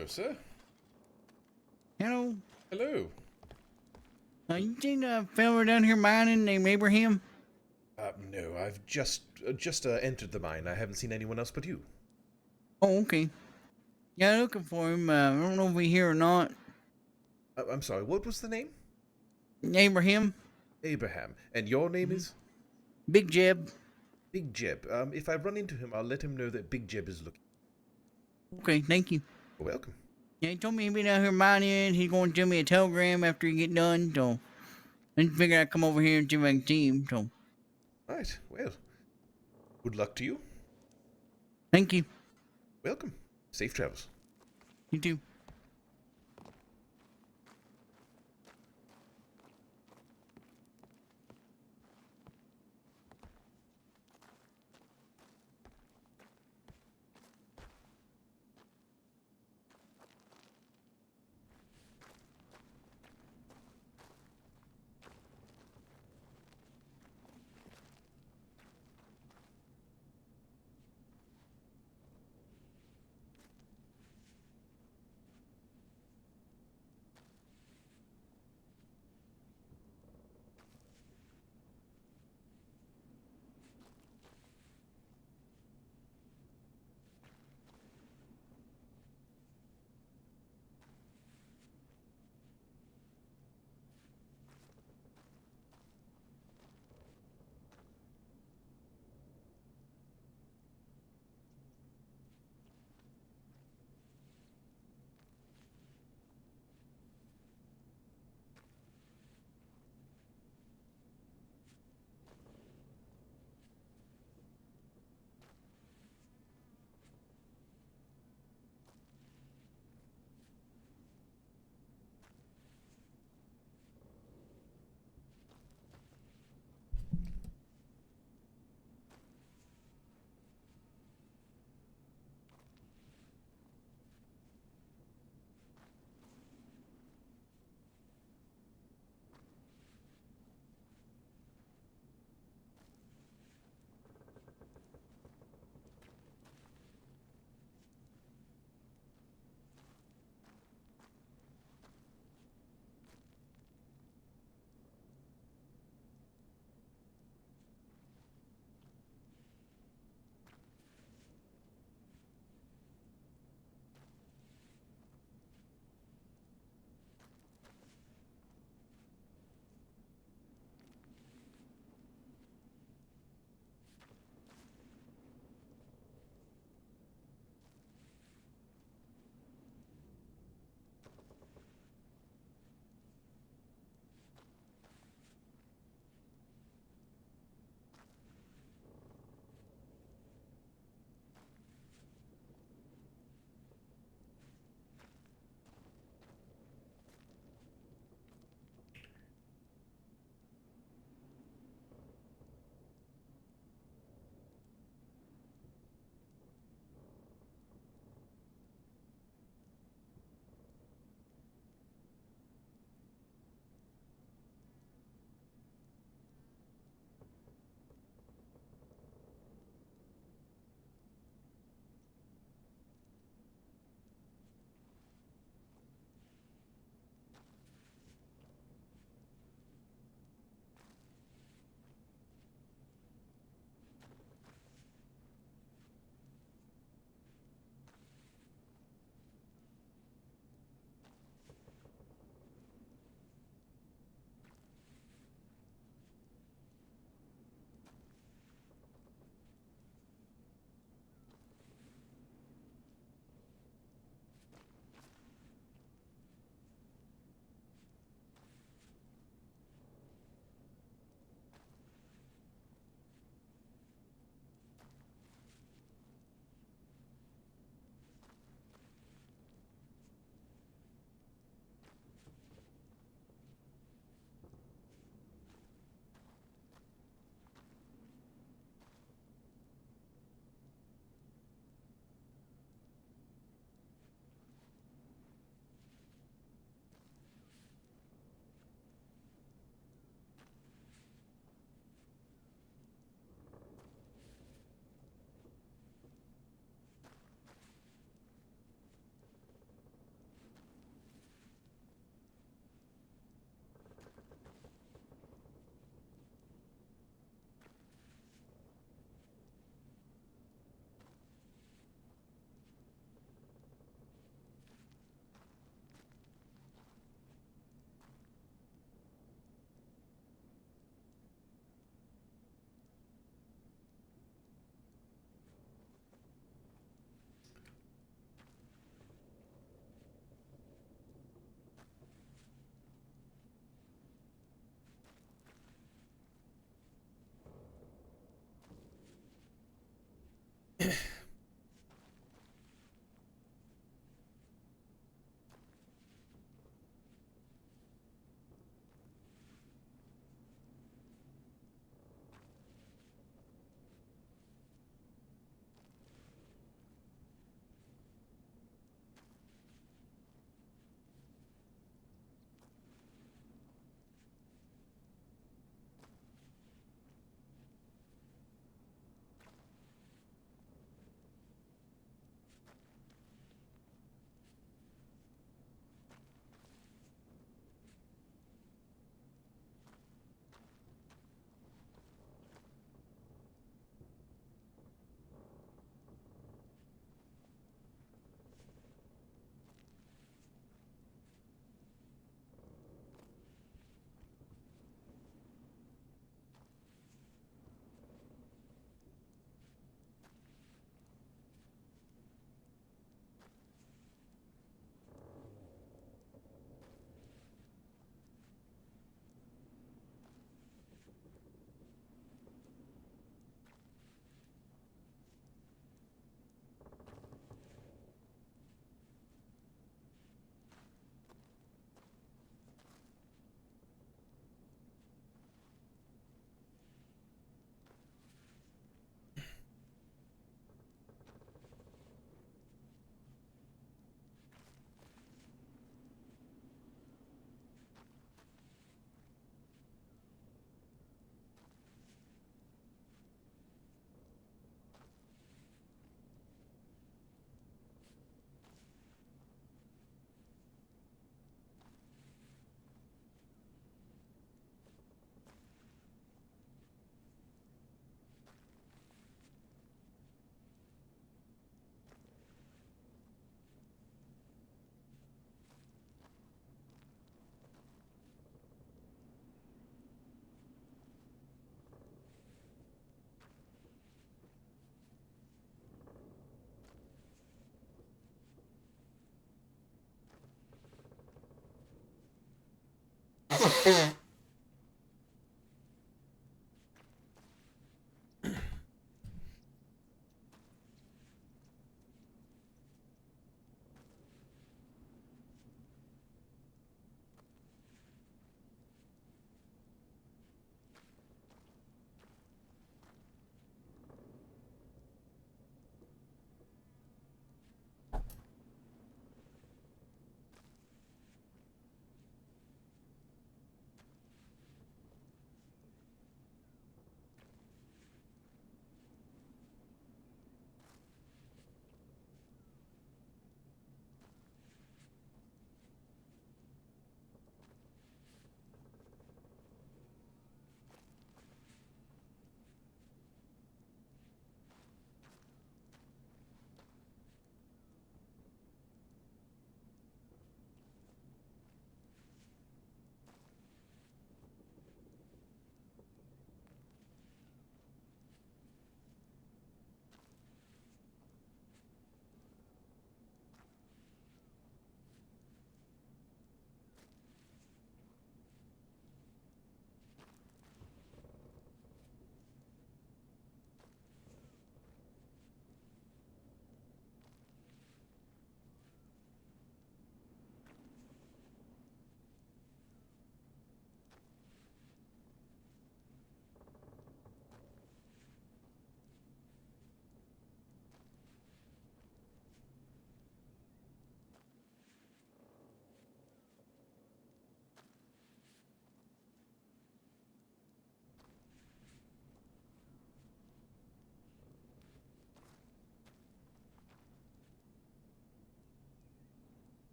Hello, sir. Hello. Hello. You seen a fella down here mining named Abraham? No, I've just entered the mine. I haven't seen anyone else but you. Oh, okay. Yeah, looking for him. I don't know if he's here or not. I'm sorry, what was the name? Abraham? Abraham. And your name is? Big Jeb. Big Jeb. If I run into him, I'll let him know that Big Jeb is looking. Okay, thank you. You're welcome. Yeah, he told me he'd be down here mining. He's going to send me a telegram after he get done. So I just figured I'd come over here and see if I can see him. So Right, well, good luck to you. thank you. Welcome. Safe travels. You too.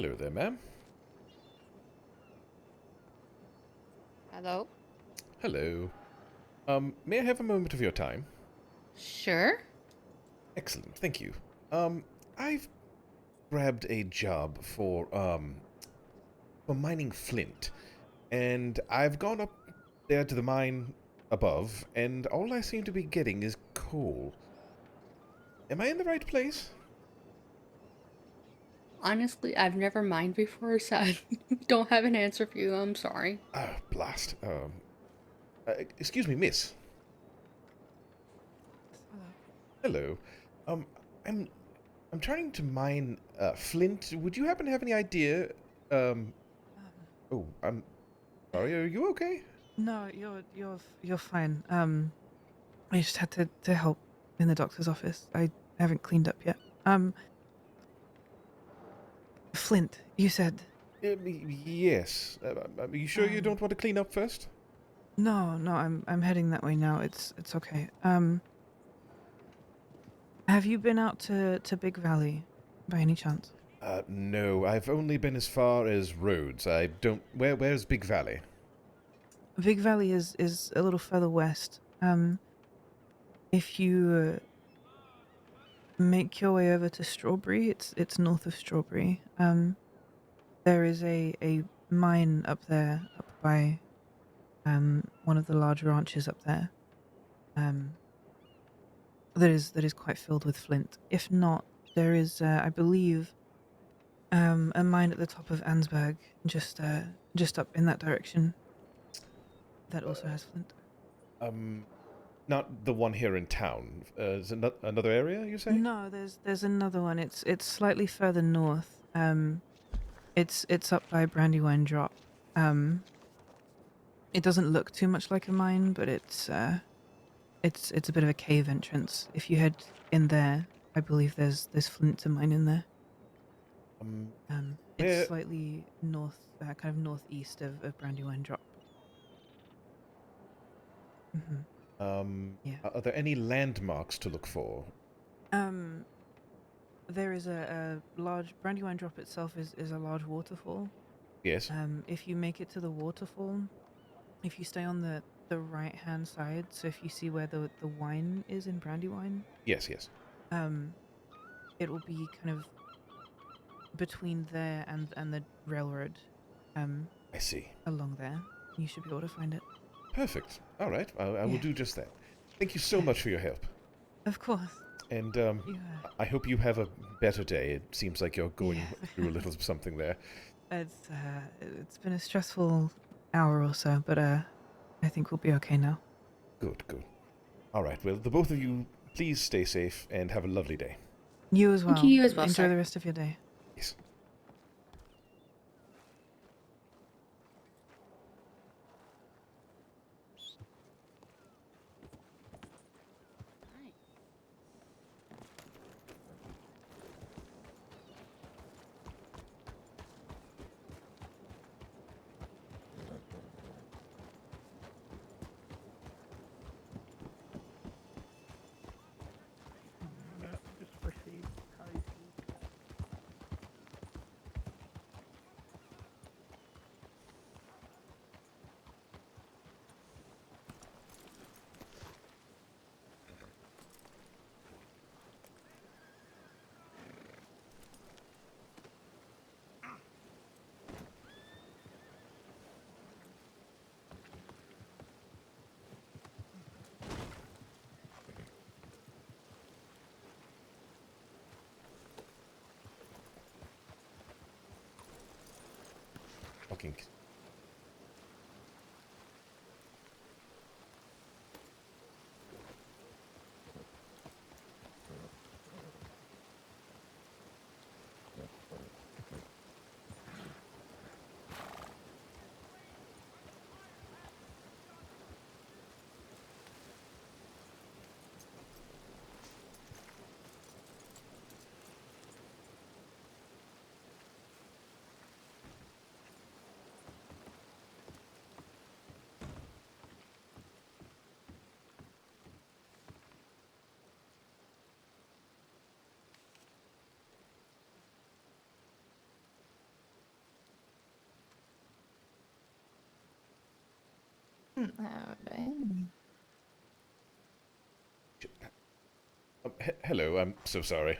Hello there, ma'am. Hello? Hello. May I have a moment of your time? Sure. Excellent, thank you. I've grabbed a job for mining flint, and I've gone up there to the mine above, and all I seem to be getting is coal. Am I in the right place? Honestly, I've never mined before, so I don't have an answer for you. I'm sorry. Ah, blast. Excuse me, miss. Hello. Um, I'm I'm trying to mine flint. Would you happen to have any idea? Um, oh, I'm sorry. Are you okay? No, you're fine. I just had to help in the doctor's office. I haven't cleaned up yet. Flint, you said. Yes. Are you sure you Um, don't want to clean up first? No, I'm heading that way now. It's okay. Have you been out to Big Valley by any chance? No. I've only been as far as Rhodes. I don't. Where's Big Valley? Big Valley is a little further west. If you make your way over to Strawberry, it's north of Strawberry. There is a mine up there, up by one of the large ranches up there. That is quite filled with flint. If not, there is, I believe, a mine at the top of Ansberg, just up in that direction. That also has flint. Um, Not the one here in town. Is it another area, you say? No, there's another one. It's slightly further north. It's up by Brandywine Drop. It doesn't look too much like a mine, but it's a bit of a cave entrance. If you head in there, I believe there's flint to mine in there. Um, It's where? slightly north, kind of northeast of Brandywine Drop. Yeah. Are there any landmarks to look for? Um, there is a large Brandywine Drop itself is a large waterfall. Yes. If you make it to the waterfall, if you stay on the right hand side, so if you see where the wine is in Brandywine, Yes. it will be kind of between there and the railroad, I see. along there. You should be able to find it. Perfect. All right. I will Yeah. do just that. Thank you so much for your help. Of course. And You, I hope you have a better day. It seems like you're going Yeah. through a little something there. it's been a stressful hour or so, but I think we'll be okay now. Good. All right. Well, the both of you, please stay safe and have a lovely day. You as well. Thank you as well, Enjoy sir. the rest of your day. Yes. Fucking. Alright. Hello, I'm so sorry.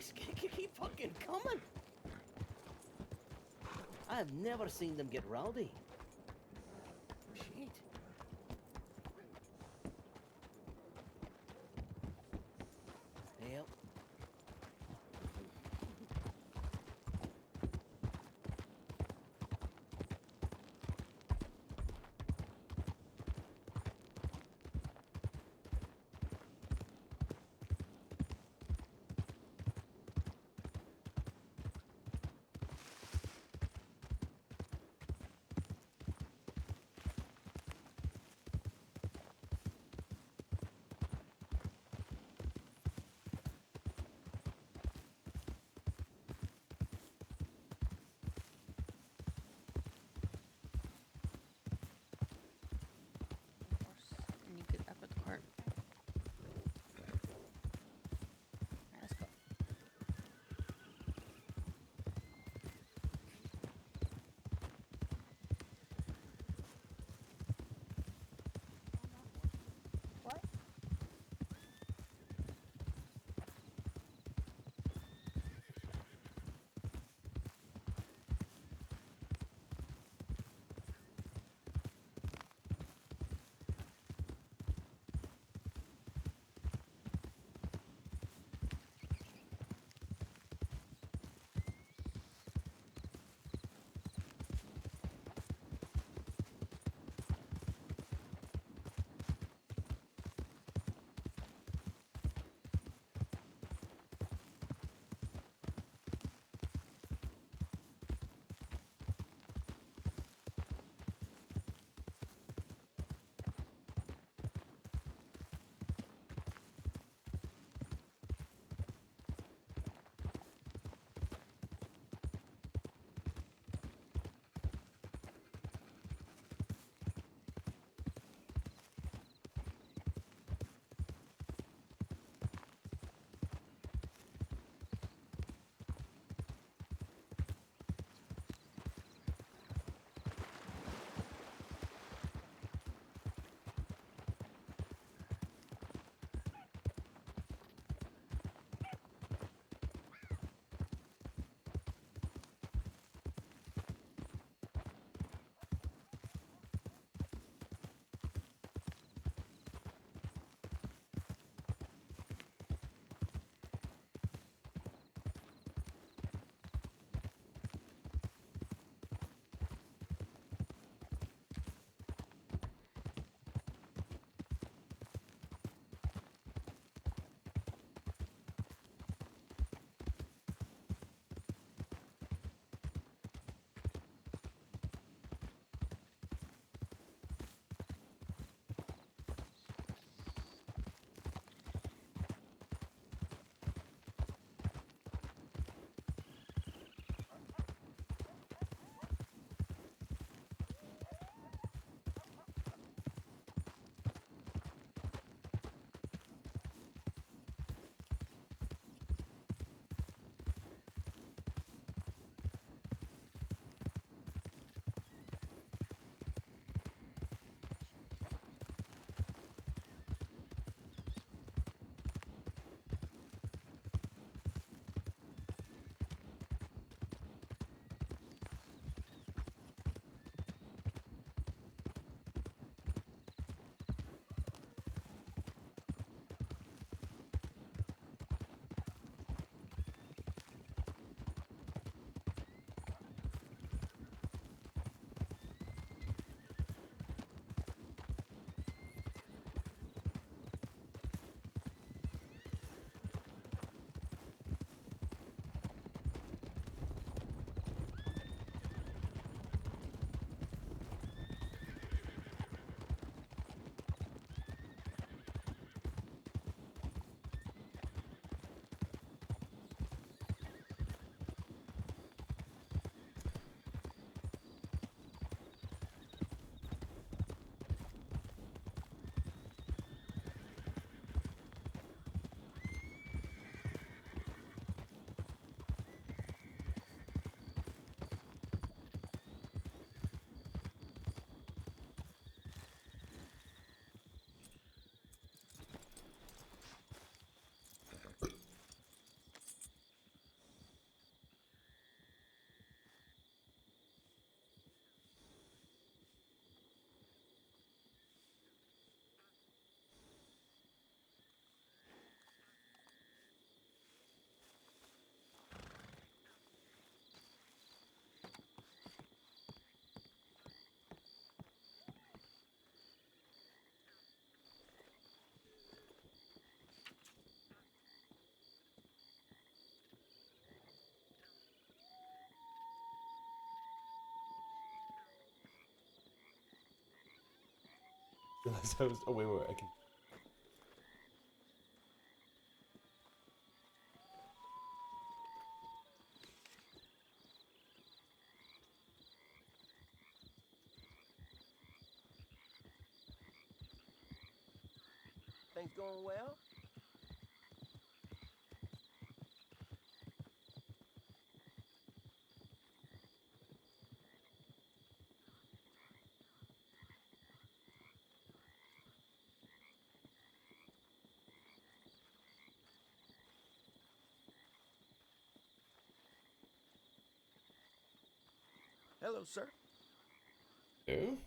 Guys, keep fucking coming. I've never seen them get rowdy. Shit. Yep. realized I was. Oh wait, I can. Things going well? Hello, sir. Oh.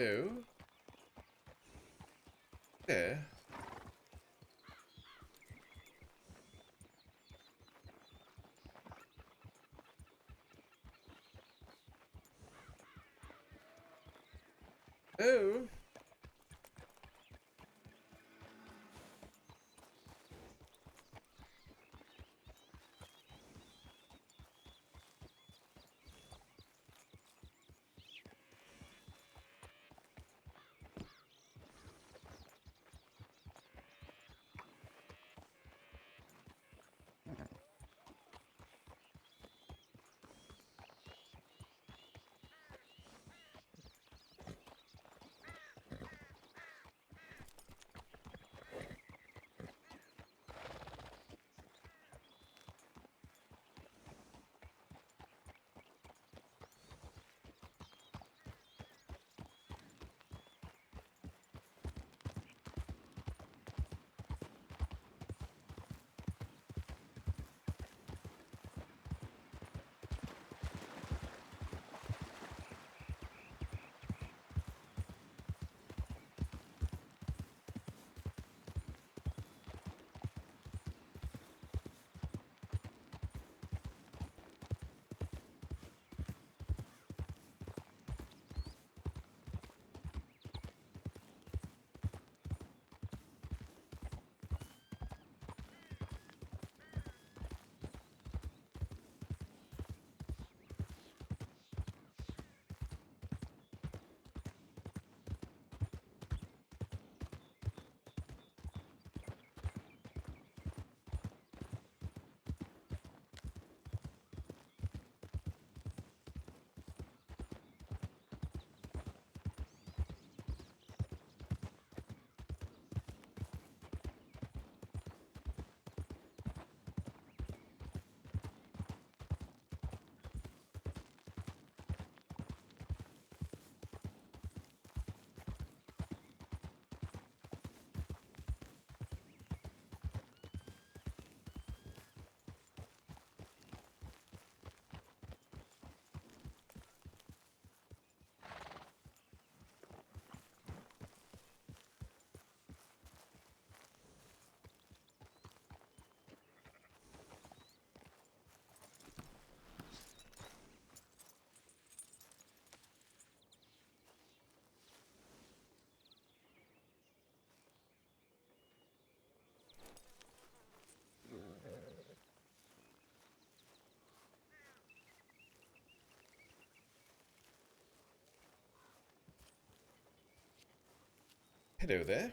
Hello? There. Oh. Hello there.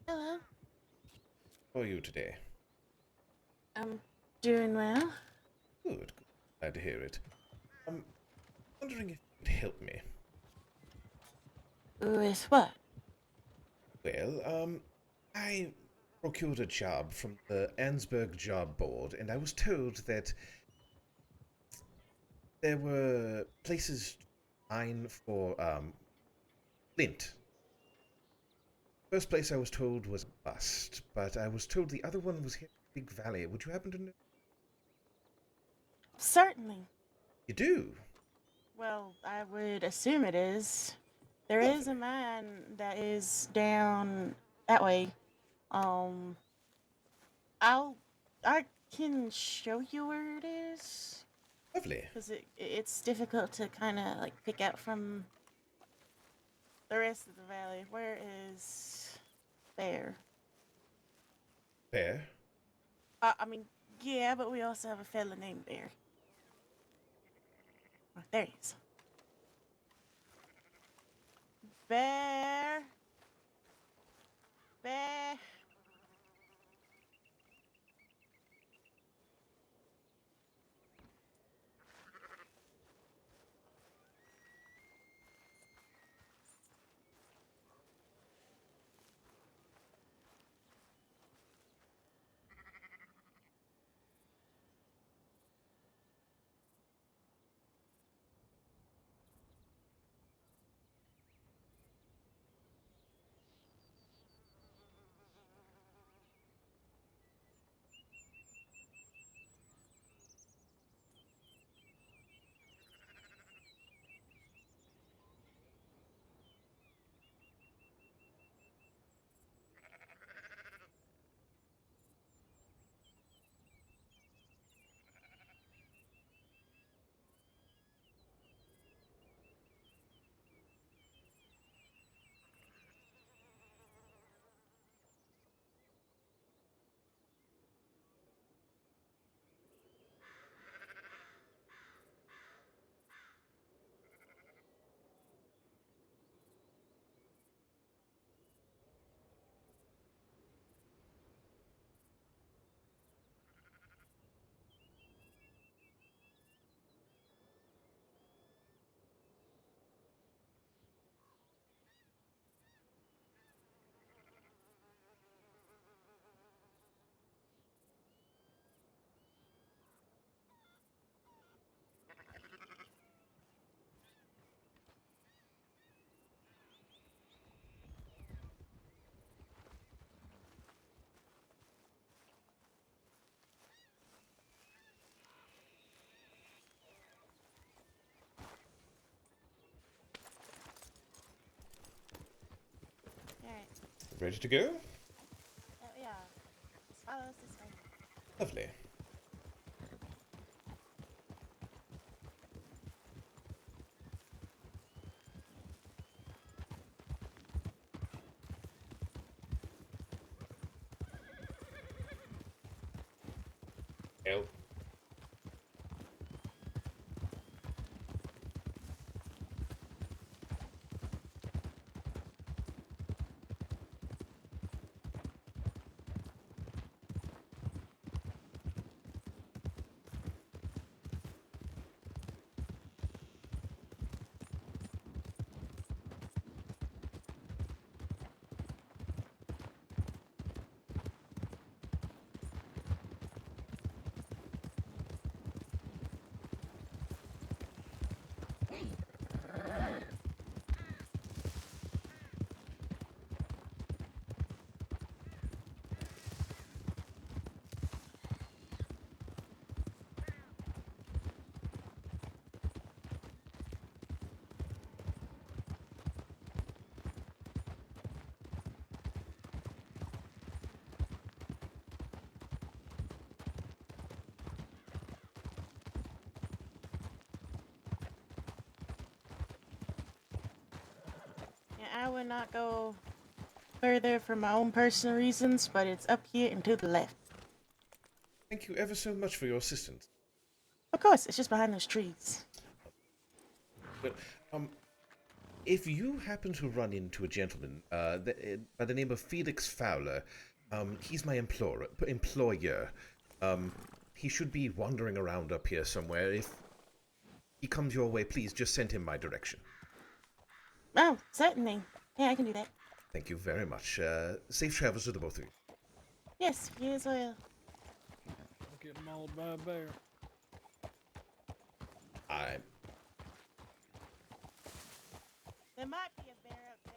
Hello. How are you today? I'm doing well. Good. Good. Glad to hear it. I'm wondering if you could help me. With what? Well, I procured a job from the Ansburg Job Board, and I was told that there were places to mine for, Flint. First place I was told was a bust, but I was told the other one was here in Big Valley. Would you happen to know? Certainly. You do? Well, I would assume it is. There is a Lovely. mine that is down that way. Um, I can show you where it is, Lovely. because it's difficult to kind of like pick out from the rest of the valley. Where is there? Fair. I mean, yeah, but we also have a fella named Bear. Oh, there he is. Bear. Bear. Ready to go? Yeah. Just follow us this way. Lovely. L. Yeah, I would not go further for my own personal reasons, but it's up here and to the left. Thank you ever so much for your assistance. Of course, it's just behind those trees. But, if you happen to run into a gentleman by the name of Felix Fowler, he's my employer. He should be wandering around up here somewhere. If he comes your way, please just send him my direction. Oh, certainly. Yeah, I can do that. Thank you very much. Safe travels to the both of you. Yes, you as well. Getting mauled by a bear. I There might be a bear up there.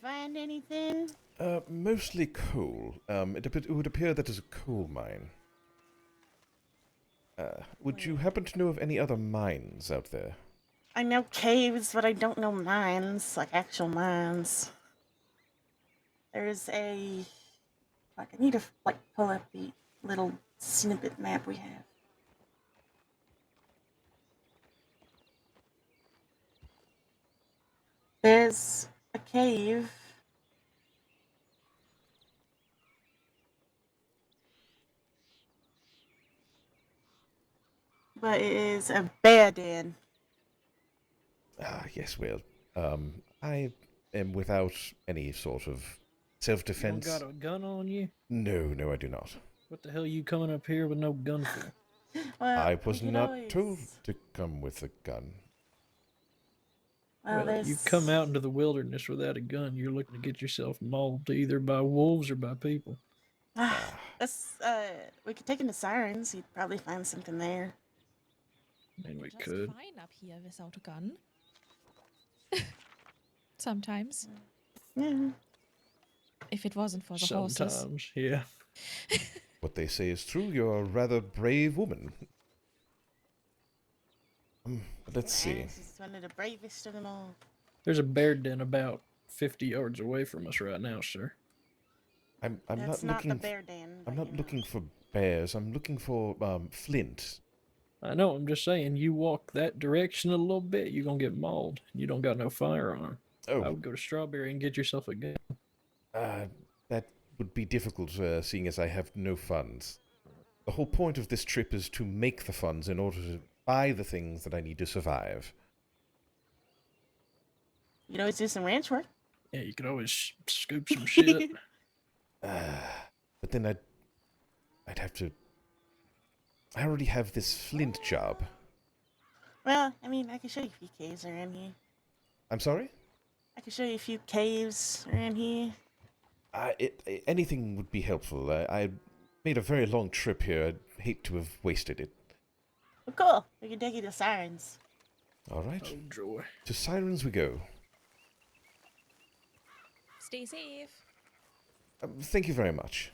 find anything? Mostly coal. It would appear that is a coal mine. Would you happen to know of any other mines out there? I know caves, but I don't know mines, like actual mines. There's a... Like, I need to, like, pull up the little snippet map we have. There's a cave. But it is a bear den. Ah, yes, well, I am without any sort of You don't self-defense. got a gun on you? No, I do not. What the hell are you coming up here with no gun for? Well, I we was could not always- told to come with a gun. Well, Well, you come out into the wilderness without a gun, you're looking to get yourself mauled either by wolves or by people. Let's, we could take him to Sirens. You'd probably find something there. I mean, we Just could. fine up here without a gun. Sometimes. Yeah. If it wasn't for the horses. Sometimes, yeah. What they say is true. You're a rather brave woman. Let's see. She's one of the bravest of them all. There's a bear den about 50 yards away from us right now, sir. I'm That's not not the looking. bear den. I'm but, not you know. looking for bears. I'm looking for Flint. I know, I'm just saying, you walk that direction a little bit, you're gonna get mauled. You don't got no firearm. I Oh, would go to Strawberry and get yourself a gun. that would be difficult, seeing as I have no funds. The whole point of this trip is to make the funds in order to buy the things that I need to survive. You could always do some ranch work. Yeah, you could always scoop some shit. But then I'd have to. I already have this Flint job. Well, I mean, I can show you a few caves around here. I'm sorry? I can show you a few caves around here. Anything would be helpful. I made a very long trip here. I'd hate to have wasted it. Well, cool. We can take you to Sirens. All right. Oh, joy. To Sirens we go. Stay safe. Thank you very much.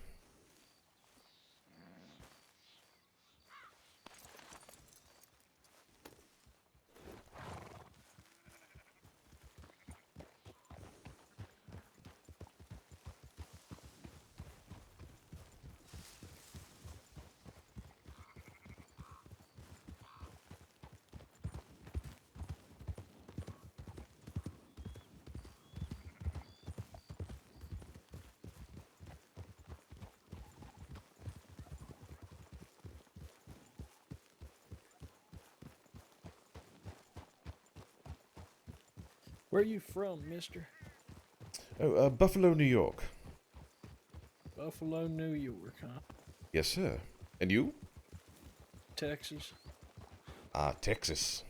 Where are you from, mister? Oh, Buffalo, New York. Buffalo, New York, huh? Yes, sir. And you? Texas. Ah, Texas.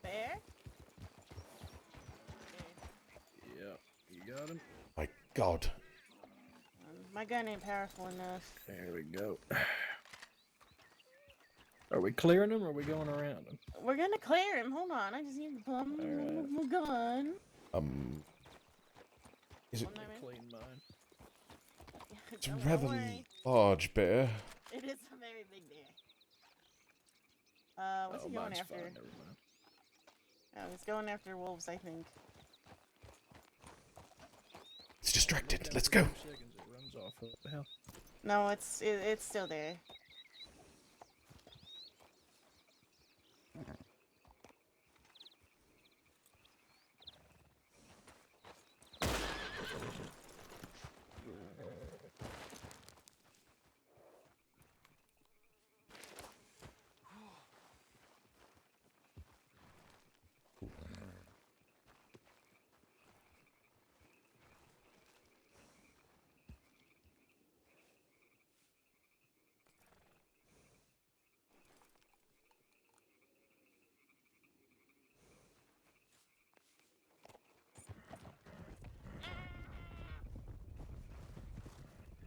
Bear? Yep, you got him. My God. My gun ain't powerful enough. There we go. Are we clearing them or are we going around them? We're gonna clear him. Hold on. I just need to pull Alright. my gun. Is it? One moment. Clean mine. It's a Don't rather worry. large bear. It is a very big bear. What's Oh, he going mine's after? fine, never mind. Oh, he's going after wolves, I think. It's distracted. Look Let's after go. 2 seconds, it runs off. What the hell? No, it's still there.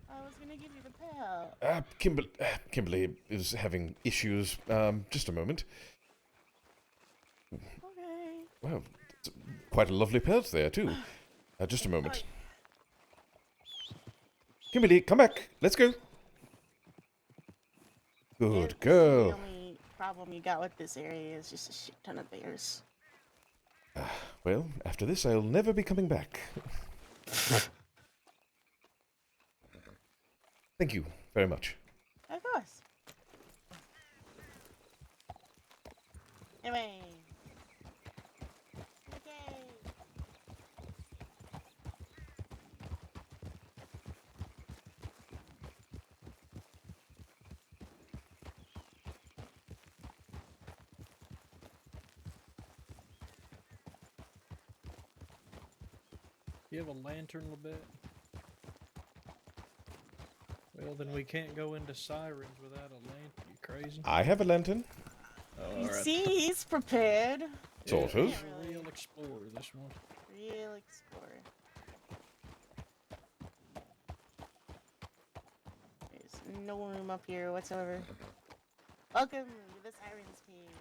I was gonna give you the pal. Kimberly is having issues. Just a moment. Okay. Well, Quite a lovely pelt there, too. Just a moment. Kimberly, come back. Let's go. Good The girl. only problem you got with this area is just a shit ton of bears. Well, after this, I'll never be coming back. Thank you very much. Of course. Anyway. Okay. You have a lantern, a little bit? Well, then we can't go into Sirens without a lantern. You crazy? I have a lantern. Oh, You alright. see, he's prepared. Sort Yeah, of. he's a real explorer, this one. Real explorer. There's no room up here whatsoever. Welcome to the Sirens Cave.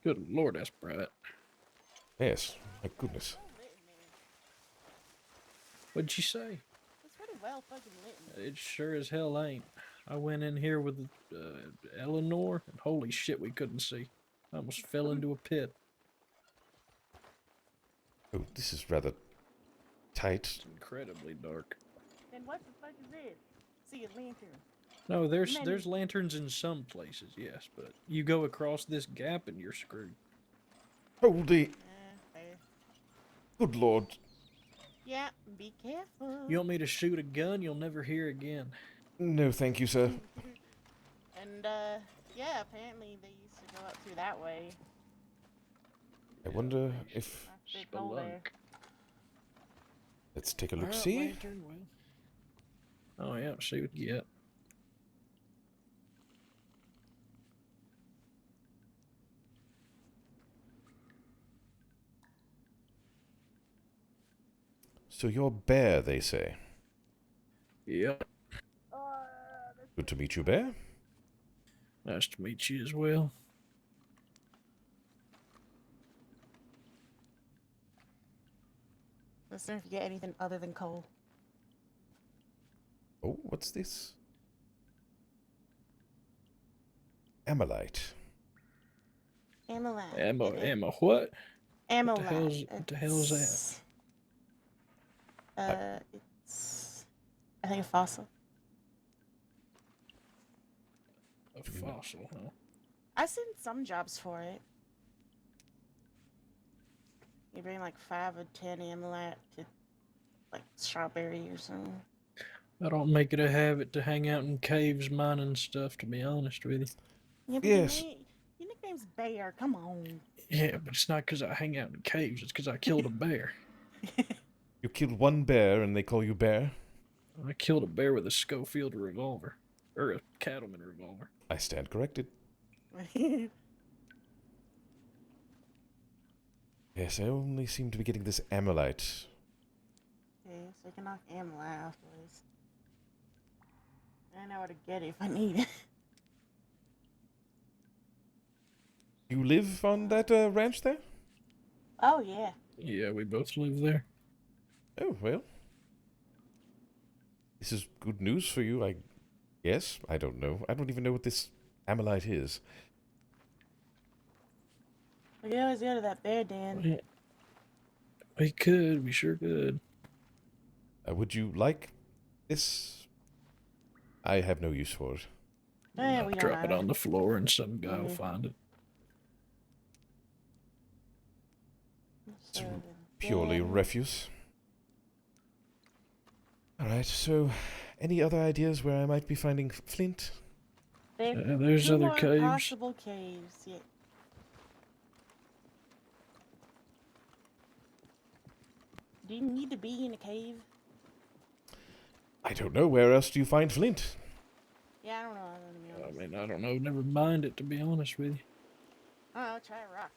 Good lord, that's bright. Yes, my goodness. Well lit in there. What'd you say? It's pretty well fucking lit in there. It sure as hell ain't. I went in here with Eleanor, and holy shit, we couldn't see. I almost fell into a pit. Oh, this is rather tight. It's incredibly dark. Then what the fuck is this? See a lantern. No, there's Many- there's lanterns in some places, yes, but you go across this gap and you're screwed. Holy Fair. good lord. Yeah, be careful. You want me to shoot a gun? You'll never hear again. No, thank you, sir. And, yeah, apparently they used to go up through that way. I wonder if... That's big hole there. Spelunk. Let's take a Alright, look-see. lantern, well. Oh yeah, see what you get. So you're Bear, they say. Yep. Good to meet you, Bear. Nice to meet you as well. Listen if you get anything other than coal. Oh, what's this? Amylite. Amylite. Emma, what? Amylite. What the hell is that? It's I think a fossil. A fossil, huh? I've seen some jobs for it. You bring like 5 or 10 amylite to like strawberry or something. I don't make it a habit to hang out in caves mining stuff, to be honest with you. Yeah, but Yes. your nickname's Bear. Come on. Yeah, but it's not because I hang out in caves. It's because I killed a bear. You killed one bear and they call you Bear? I killed a bear with a Schofield revolver. Or a cattleman revolver. I stand corrected. Yes, I only seem to be getting this amylite. Okay, so you can knock amylite afterwards. I know where to get it if I need it. You live on that ranch there? Oh yeah. Yeah, we both live there. Oh, well. This is good news for you, I guess. I don't know. I don't even know what this amylite is. We can always go to that bear den. We could. We sure could. Would you like this? I have no use for it. Yeah, we don't Drop it know. on the floor and some guy will Mhm. find it. It's So, purely den. refuse. Alright, so any other ideas where I might be finding Flint? There's Two other more caves. possible caves. Yeah. Do you need to be in a cave? I don't know. Where else do you find Flint? Yeah, I don't know. I don't know. I mean, I don't know. Never mind it, to be honest with you. I don't know. Try a rock.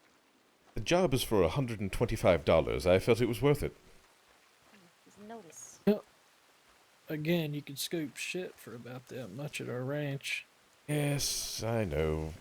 The job is for $125. I felt it was worth it. notice. Yep. Again, you can scoop shit for about that much at our ranch. Yes, I know.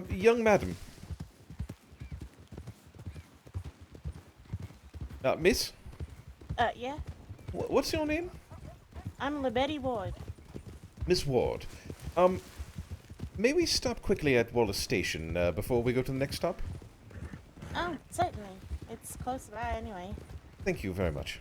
Young madam. Miss? Yeah? What's your name? I'm LeBetty Ward. Miss Ward. May we stop quickly at Wallace Station before we go to the next stop? Oh, certainly. It's close by anyway. Thank you very much.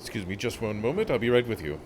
Excuse me just one moment. I'll be right with you.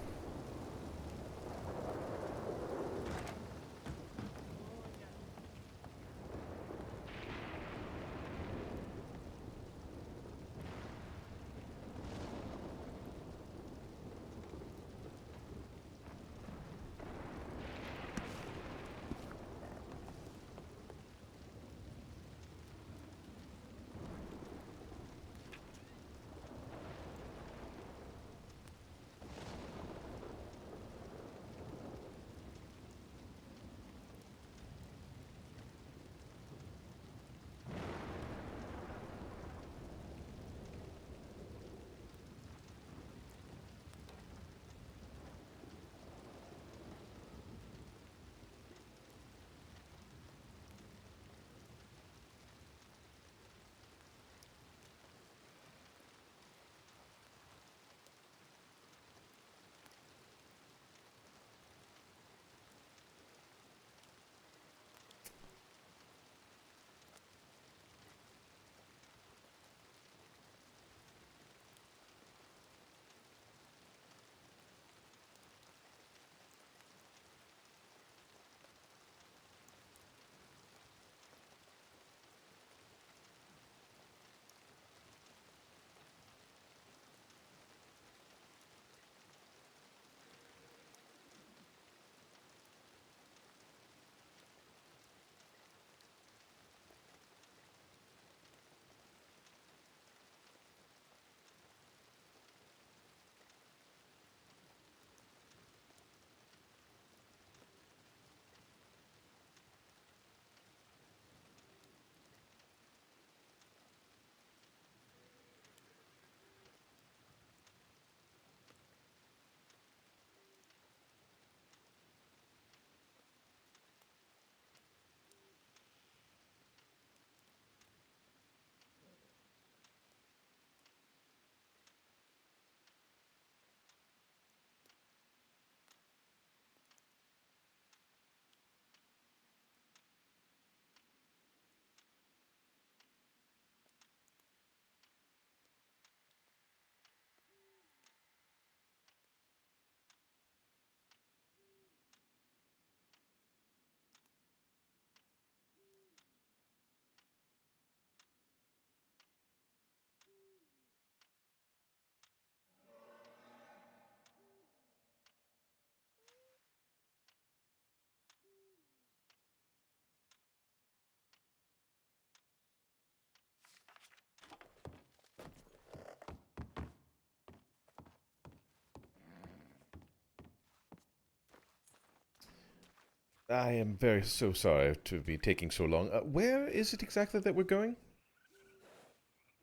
I am so sorry to be taking so long. Where is it exactly that we're going?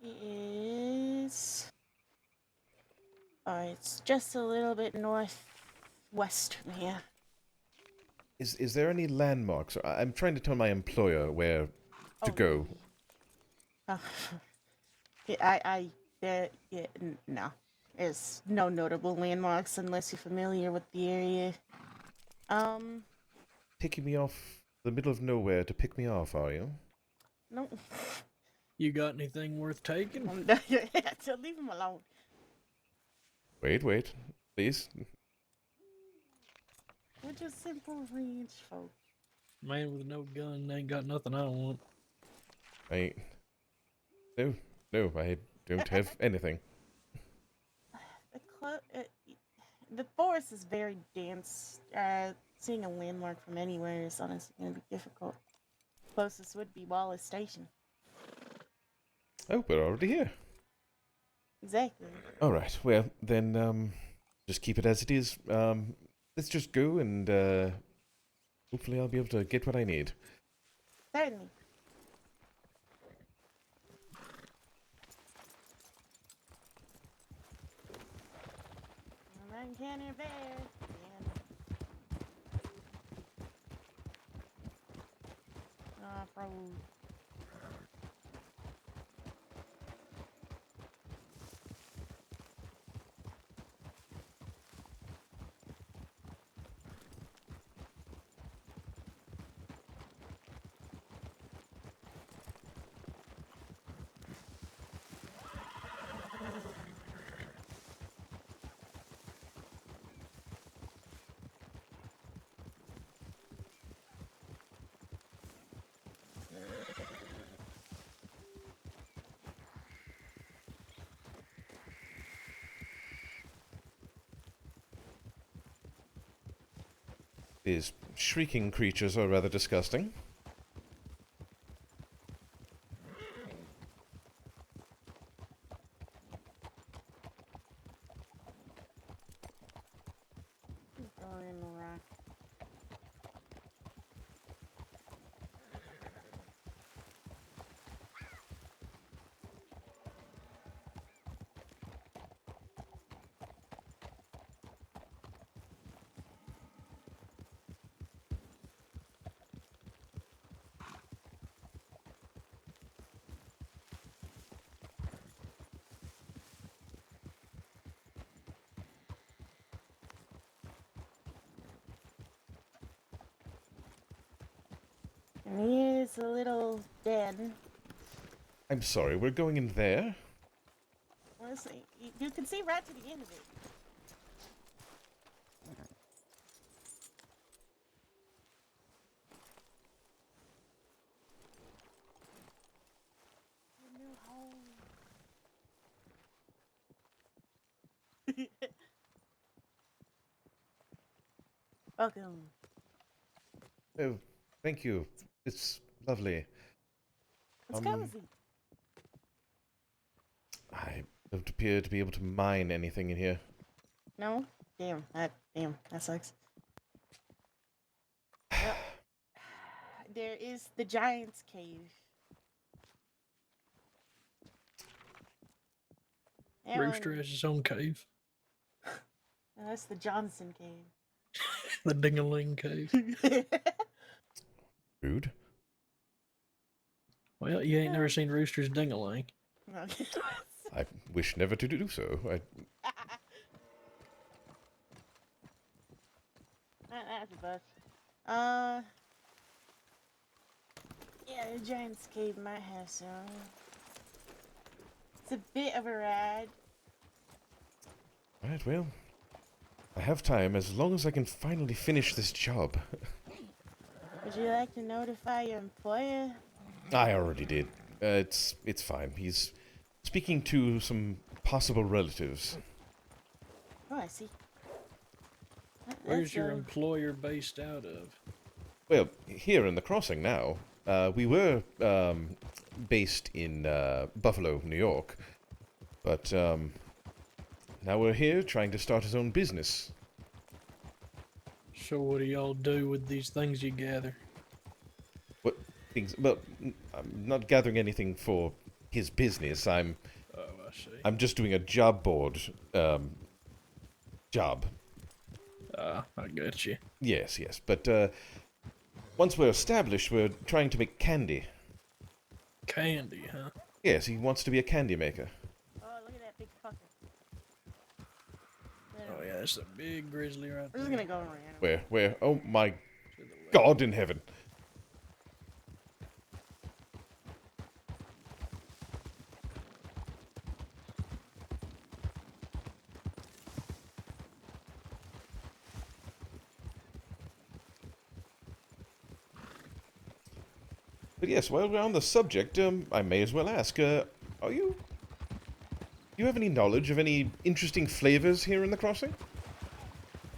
It is. It's just a little bit northwest from here. Is there any landmarks? I'm trying to tell my employer where to go. Uh, no. There's no notable landmarks unless you're familiar with the area. Taking me off the middle of nowhere to pick me off, are you? No. You got anything worth taking? So leave him alone. Wait, please. We're just simple ranch folk. Man with no gun ain't got nothing I want. No, I don't have anything. The forest is very dense. Seeing a landmark from anywhere is honestly going to be difficult. Closest would be Wallace Station. Oh, we're already here. Exactly. Alright, well, then, just keep it as it is. Let's just go and, hopefully I'll be able to get what I need. Certainly. Uncanny bear. Off-road. These shrieking creatures are rather disgusting. And he is a little dead. I'm sorry, we're going in there? Let's see. You can see right to the end of it. A new home. Welcome. Oh, thank you. It's lovely. It's cozy. I don't appear to be able to mine anything in here. No? Damn, that sucks. Well, there is the Giant's Cave. That Rooster one- has his own cave. No, that's the Johnson Cave. The Dingaling Cave. Rude. Well, you ain't never seen Rooster's Dingaling. Okay. I wish never to do so. That's a bust. Yeah, the Giant's Cave might have some. It's a bit of a ride. Right, well, I have time as long as I can finally finish this job. Would you like to notify your employer? I already did. It's fine. He's speaking to some possible relatives. Oh, I see. Where's your employer based out of? Well, here in the crossing now. We were based in Buffalo, New York, but now we're here trying to start his own business. So what do y'all do with these things you gather? What things? Well, I'm not gathering anything for his business. I'm Oh, I see. just doing a job board job. Ah, I got you. Yes, yes. But once we're established, we're trying to make candy. Candy, huh? Yes, he wants to be a candy maker. Oh, look at that big fucker. Oh yeah, that's a big grizzly right We're there. just gonna go around. Where? Oh my To the left. God in heaven! But yes, while we're on the subject, I may as well ask, do you have any knowledge of any interesting flavors here in the crossing?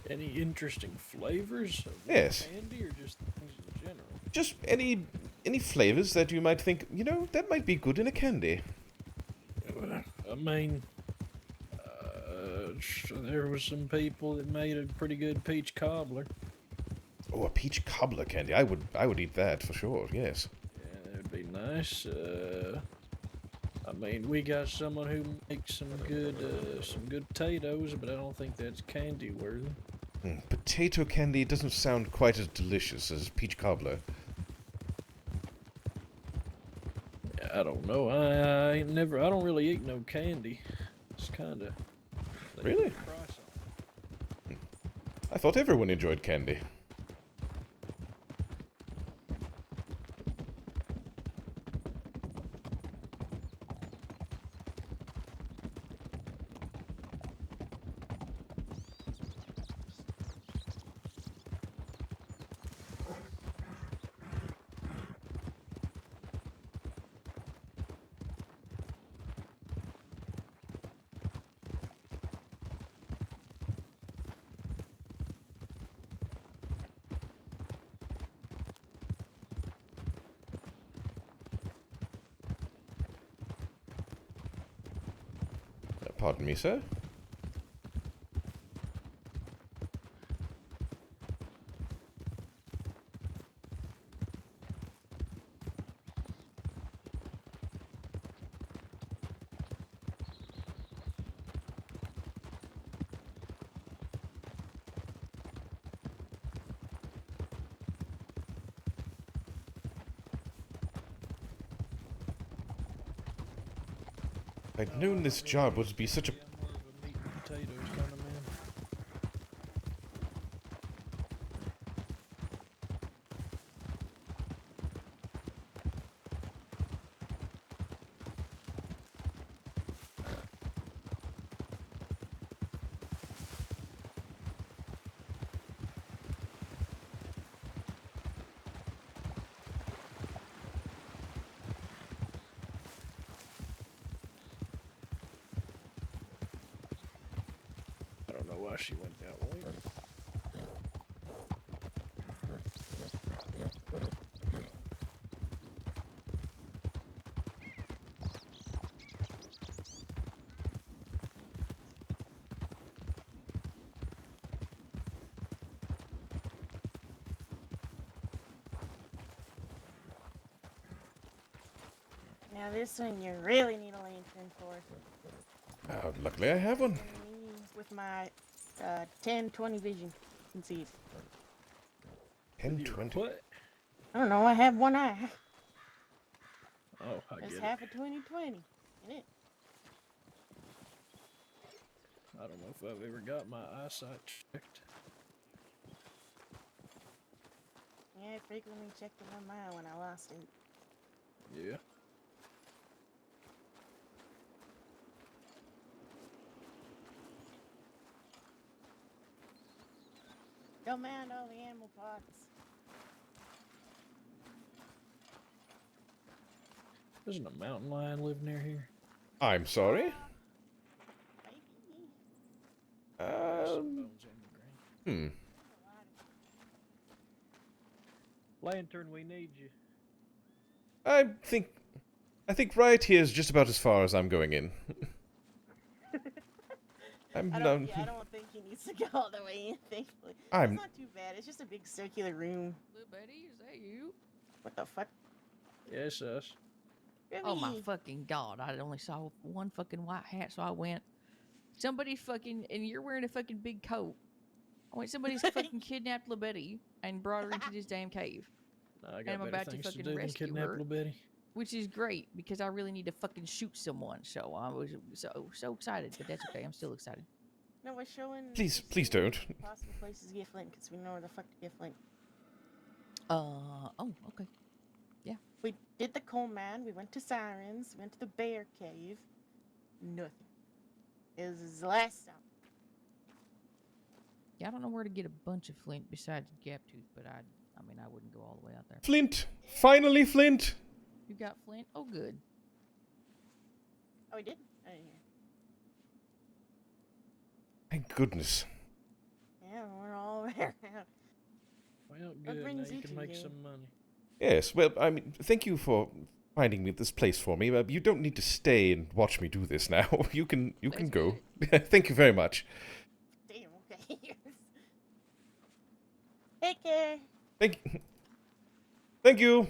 Any interesting flavors of Yes. candy or just things in general? Just any flavors that you might think, that might be good in a candy. I mean, there was some people that made a pretty good peach cobbler. Oh, a peach cobbler candy. I would eat that for sure, yes. Yeah, that would be nice. I mean, we got someone who makes some good potatoes, but I don't think that's candy worthy. Potato candy doesn't sound quite as delicious as peach cobbler. I don't know. I don't really eat no candy. It's kind of Really? I thought everyone enjoyed candy. Pardon me, sir? I'd known this job would be such a... I'm more of a meat and potatoes kind of man. I don't know why she went that way. Now this one you really need a lantern for. luckily I have one. Me with my 10-20 vision. You can see it. 10-20. What? I don't know. I have one eye. Oh, I It's get half it. a 20-20 in it. I don't know if I've ever got my eyesight checked. Yeah, I frequently checked it on mine when I lost it. Yeah. Don't mind all the animal parts. Doesn't a mountain lion live near here? I'm sorry? Maybe. Some bones on the ground. Lantern, we need you. I think right here is just about as far as I'm going in. I'm I no, don't think he needs to go all the way in, thankfully. I'm It's not too bad. It's just a big circular room. Little buddy, is that you? What the fuck? Yes, us. Oh my Really? fucking god! I only saw one fucking white hat, so I went. Somebody fucking, and you're wearing a fucking big coat. I went. Somebody's fucking kidnapped little Betty and brought her into this damn cave, Nah, I and got I'm better about to things to fucking do than rescue kidnap her, little Betty. which is great because I really need to fucking shoot someone. So I was so excited, but that's okay. I'm still excited. No, we're showing. please don't. Possible places to get Flint because we know where the fuck to get Flint. Oh, okay. We did the coal mine. We went to Sirens. Went to the bear cave. Nothing. It was his last stop. Yeah, I don't know where to get a bunch of Flint besides Gaptooth, but I mean, I wouldn't go all the way out there. Flint! Finally, Flint! You got Flint? Oh, good. Oh, we did? I didn't hear. Thank goodness. Yeah, we're all around. Well, What good. Now brings you you can to make me? some money. Yes, well, I mean, thank you for finding me this place for me. You don't need to stay and watch me do this now. You can Let's go. get Thank you very much. Damn, okay. Take care. Thank you.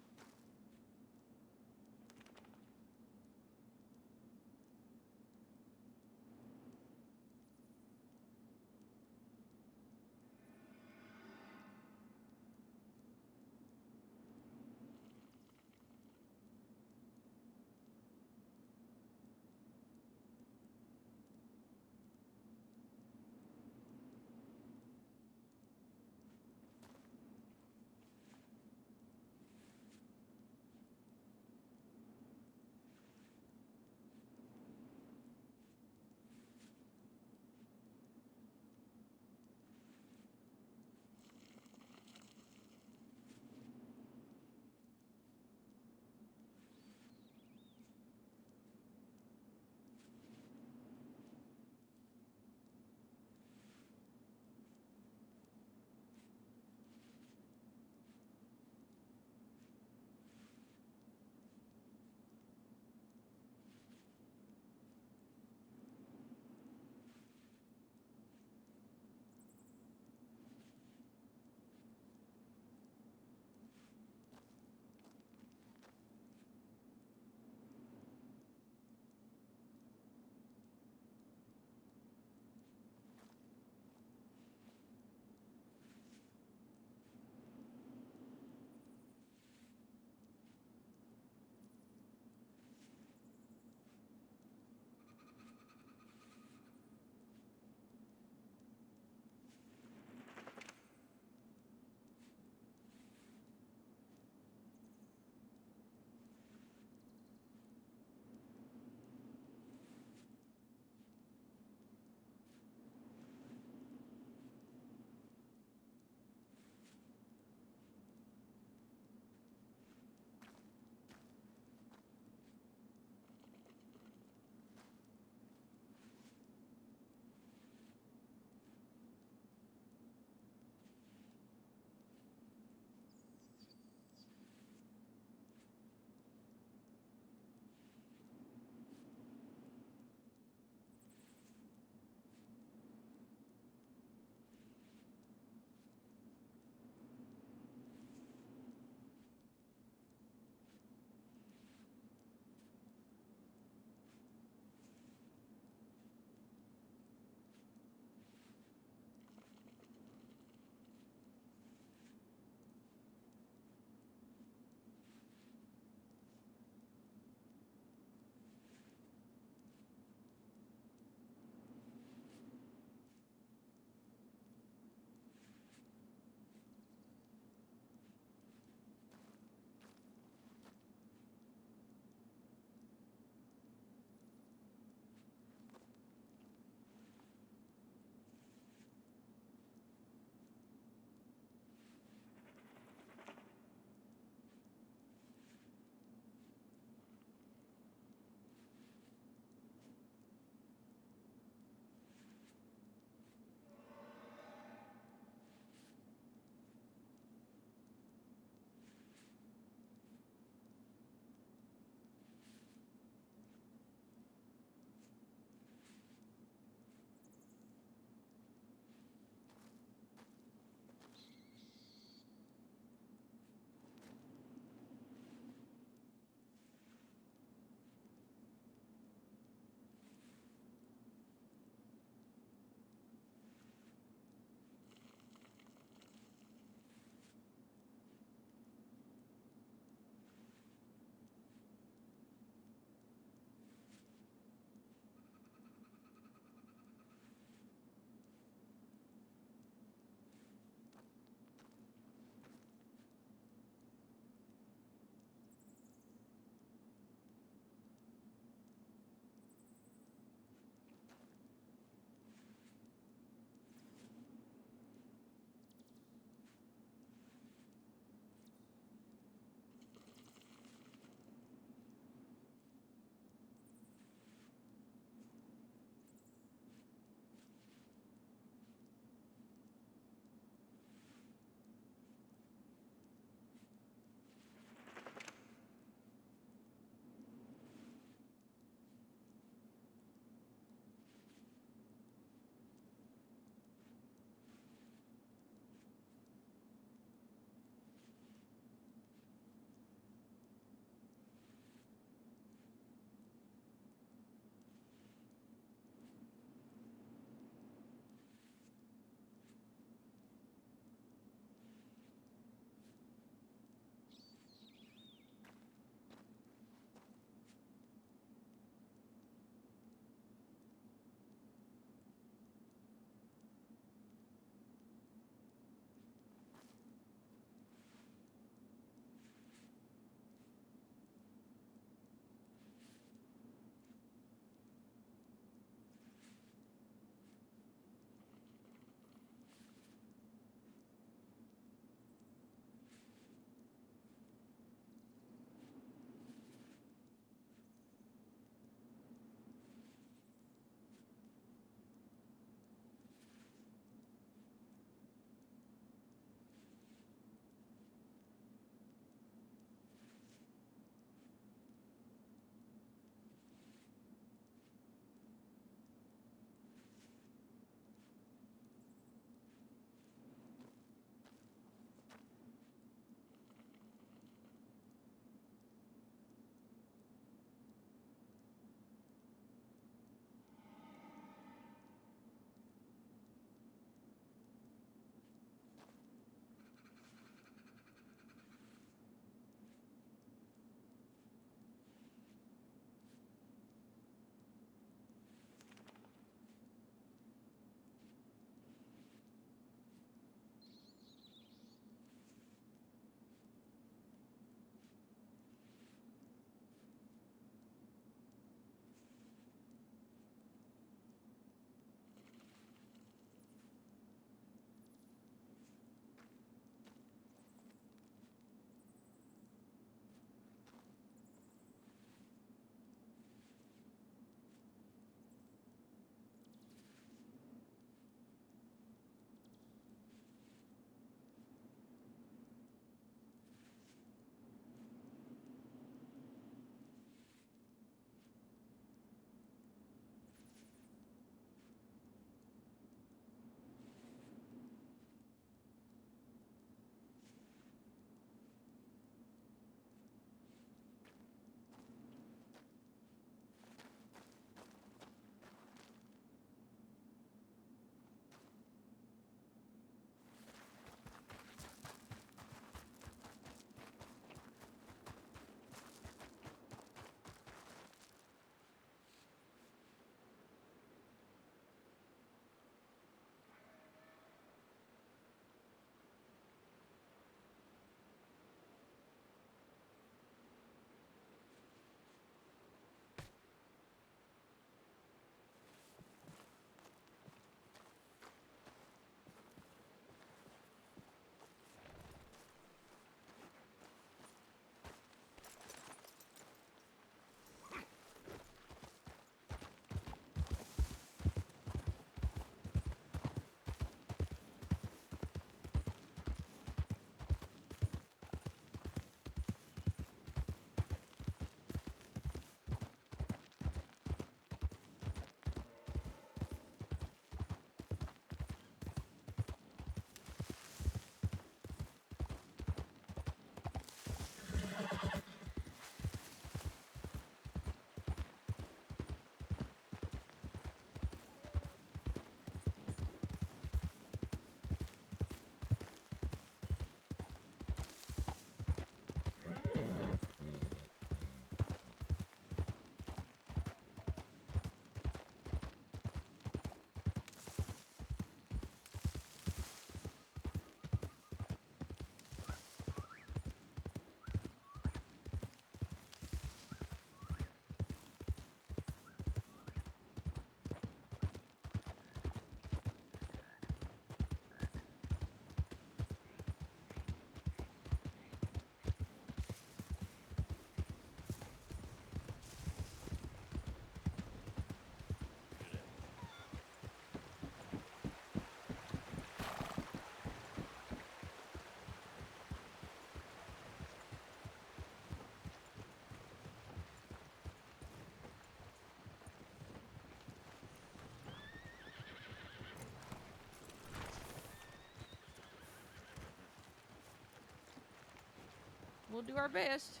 We'll do our best.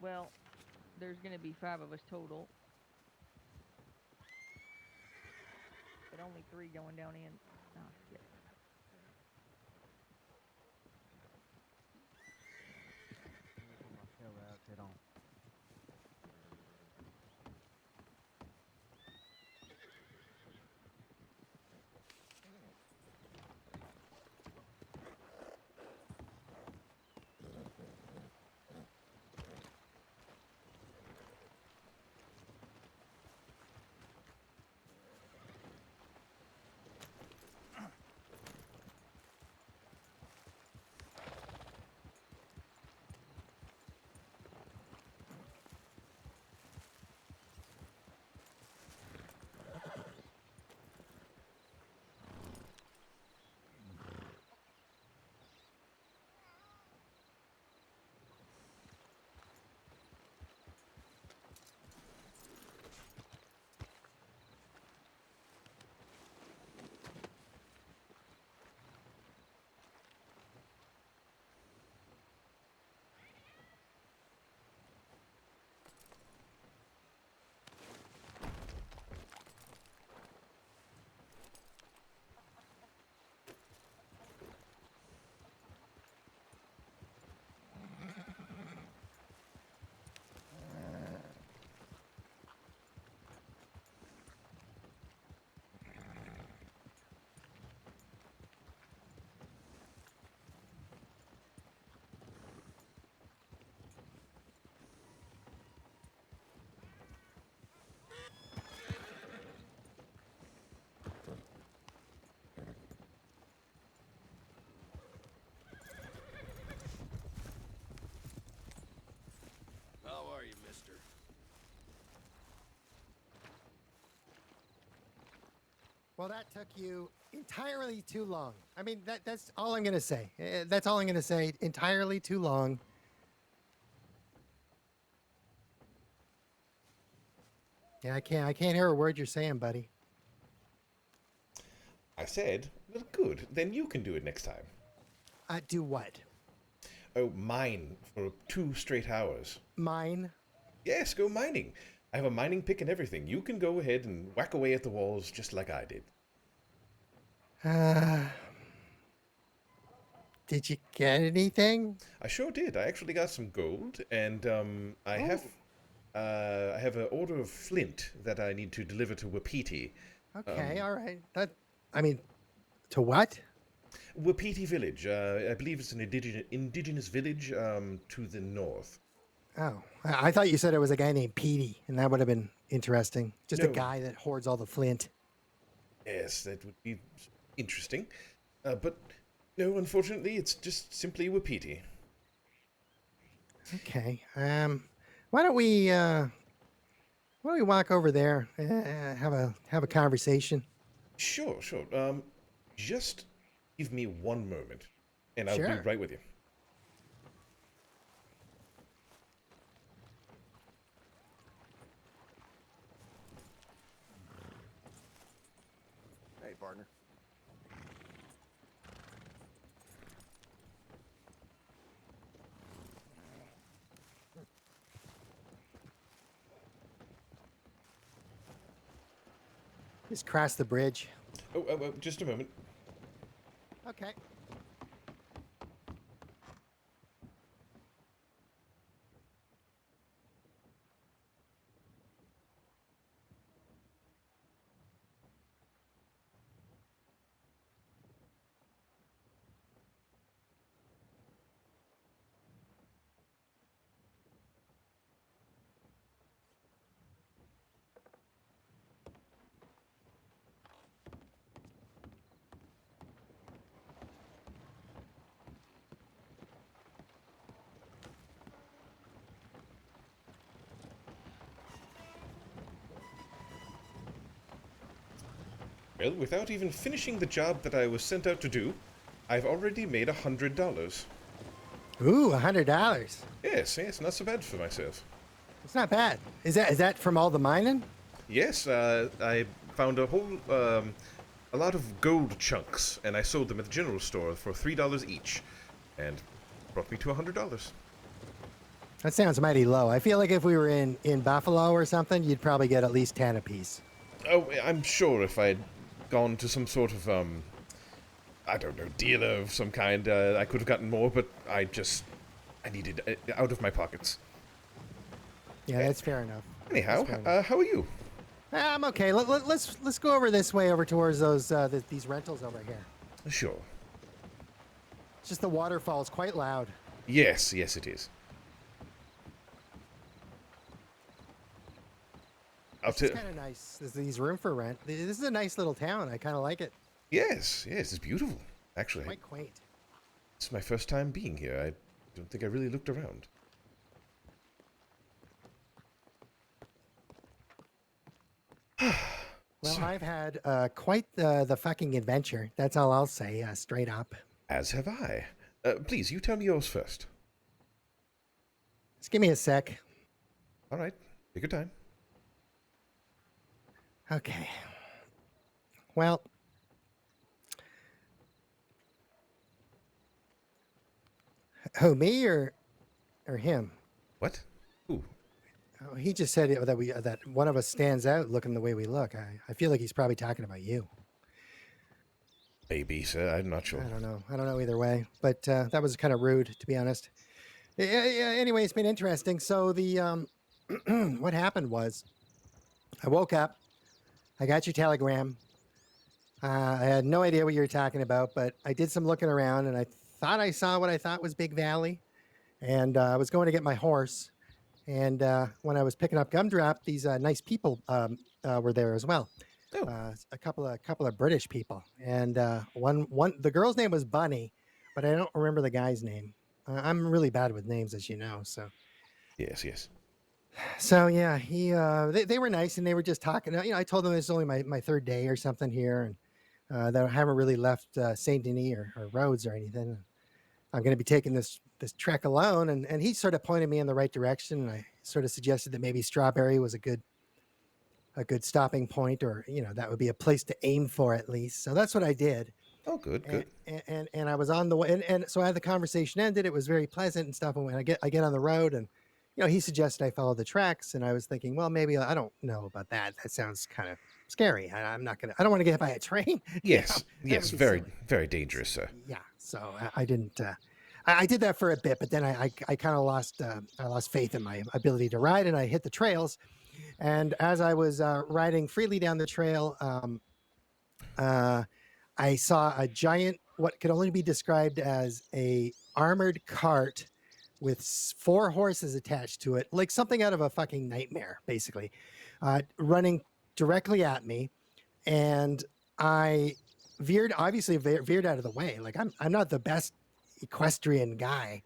Well, there's gonna be 5 of us total. But only 3 going down in. Oh, shit. How are you, mister? Well, that took you entirely too long. I mean, that's all I'm going to say. That's all I'm going to say. Entirely too long. Yeah, I can't hear a word you're saying, buddy. I said, well, good. Then you can do it next time. Do what? Oh, mine for 2 straight hours. Mine? Yes, go mining. I have a mining pick and everything. You can go ahead and whack away at the walls just like I did. Did you get anything? I sure did. I actually got some gold, and I have an order of flint that I need to deliver to Wapiti. Okay, all right. I mean, to what? Wapiti village. I believe it's an indigenous village to the north. Oh, I thought you said it was a guy named Petey, and that would have been interesting. Just a No. guy that hoards all the flint. Yes, that would be interesting. But no, unfortunately, it's just simply Wapiti. Okay. Why don't we walk over there, have a conversation? Sure. Just give me one moment, and I'll be Sure. right with you. Hey, partner. Just cross the bridge. Oh, just a moment. Okay. Well, without even finishing the job that I was sent out to do, I've already made $100. Ooh, $100. Yes, not so bad for myself. It's not bad. Is that from all the mining? Yes, I found a whole a lot of gold chunks, and I sold them at the general store for $3 each, and brought me to $100. That sounds mighty low. I feel like if we were in Buffalo or something, you'd probably get at least 10 apiece. Oh, I'm sure if I'd gone to some sort of I don't know, dealer of some kind, I could have gotten more, but I needed it out of my pockets. Yeah, that's fair enough. Anyhow, That's fair how are you? I'm okay. Let's go over this way over towards those these rentals over here. Sure. It's just the waterfall is quite loud. Yes, yes, it is. It's kind of nice. There's these room for rent. This is a nice little town. I kind of like it. Yes, it's beautiful. Actually, Quite quaint. it's my first time being here. I don't think I really looked around. Well, I've had quite the fucking adventure. That's all I'll say, straight up. As have I. Please, you tell me yours first. Just give me a sec. All right, take your time. Okay. Well, who, me or him? What? Who? Oh, he just said that one of us stands out looking the way we look. I feel like he's probably talking about you. Maybe, sir. I'm not sure. I don't know. I don't know either way. But that was kind of rude, to be honest. Yeah, anyway, it's been interesting. So the what happened was, I woke up. I got your telegram. I had no idea what you were talking about, but I did some looking around, and I thought I saw what I thought was Big Valley. And I was going to get my horse. And when I was picking up Gumdrop, these nice people were there as well. Oh. A couple of British people, and the girl's name was Bunny, but I don't remember the guy's name. I'm really bad with names, as you know. Yes. So yeah, they were nice, and they were just talking. You know, I told them this is only my third day or something here, and that I haven't really left Saint Denis or Rhodes or anything. I'm going to be taking this trek alone, and he sort of pointed me in the right direction, and I sort of suggested that maybe Strawberry was a good stopping point, or that would be a place to aim for at least. So that's what I did. Oh, good. And I was on the way, and so as the conversation ended, it was very pleasant and stuff. And when I get on the road, and he suggested I follow the tracks, and I was thinking, well, maybe I don't know about that. That sounds kind of scary. I don't want to get hit by a train. Yes, very, silly. very dangerous, sir. Yeah. So I didn't. I did that for a bit, but then I kind of lost faith in my ability to ride, and I hit the trails. And as I was riding freely down the trail, I saw a giant, what could only be described as a armored cart with 4 horses attached to it, like something out of a fucking nightmare, basically, running directly at me. And I obviously veered out of the way. Like I'm not the best equestrian guy,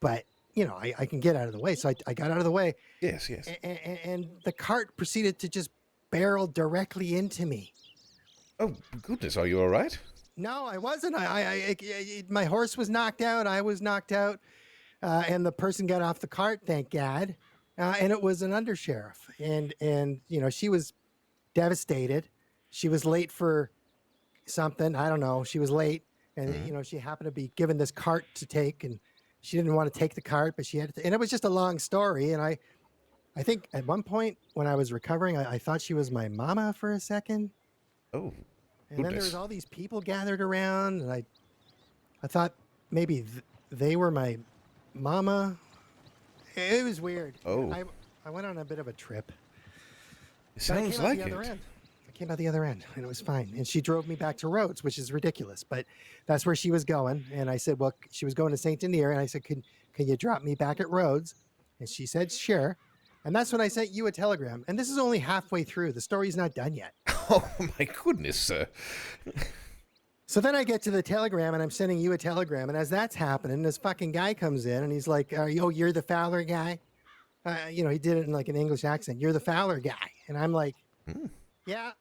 but I can get out of the way. So I got out of the way. Yes. And the cart proceeded to just barrel directly into me. Oh, goodness, are you all right? No, I wasn't. My horse was knocked out. I was knocked out. And the person got off the cart, thank God. And it was an undersheriff. And she was devastated. She was late for something. I don't know. She was late. And, she happened to be given this cart to take. And she didn't want to take the cart, but she had to. And it was just a long story. And I think at one point when I was recovering, I thought she was my mama for a second. Oh, and then there was all these people gathered around, and I thought maybe they were my mama. It was weird. Oh. I went on a bit of a trip. It sounds like it. I came out the other end, and it was fine. And she drove me back to Rhodes, which is ridiculous, but that's where she was going. And I said, well, she was going to Saint Denis, and I said, can you drop me back at Rhodes? And she said, sure. And that's when I sent you a telegram. And this is only halfway through. The story's not done yet. Oh, my goodness, sir. So then I get to the telegram, and I'm sending you a telegram. And as that's happening, this fucking guy comes in, and he's like, you're the Fowler guy? He did it in like an English accent. You're the Fowler guy. And I'm like, yeah,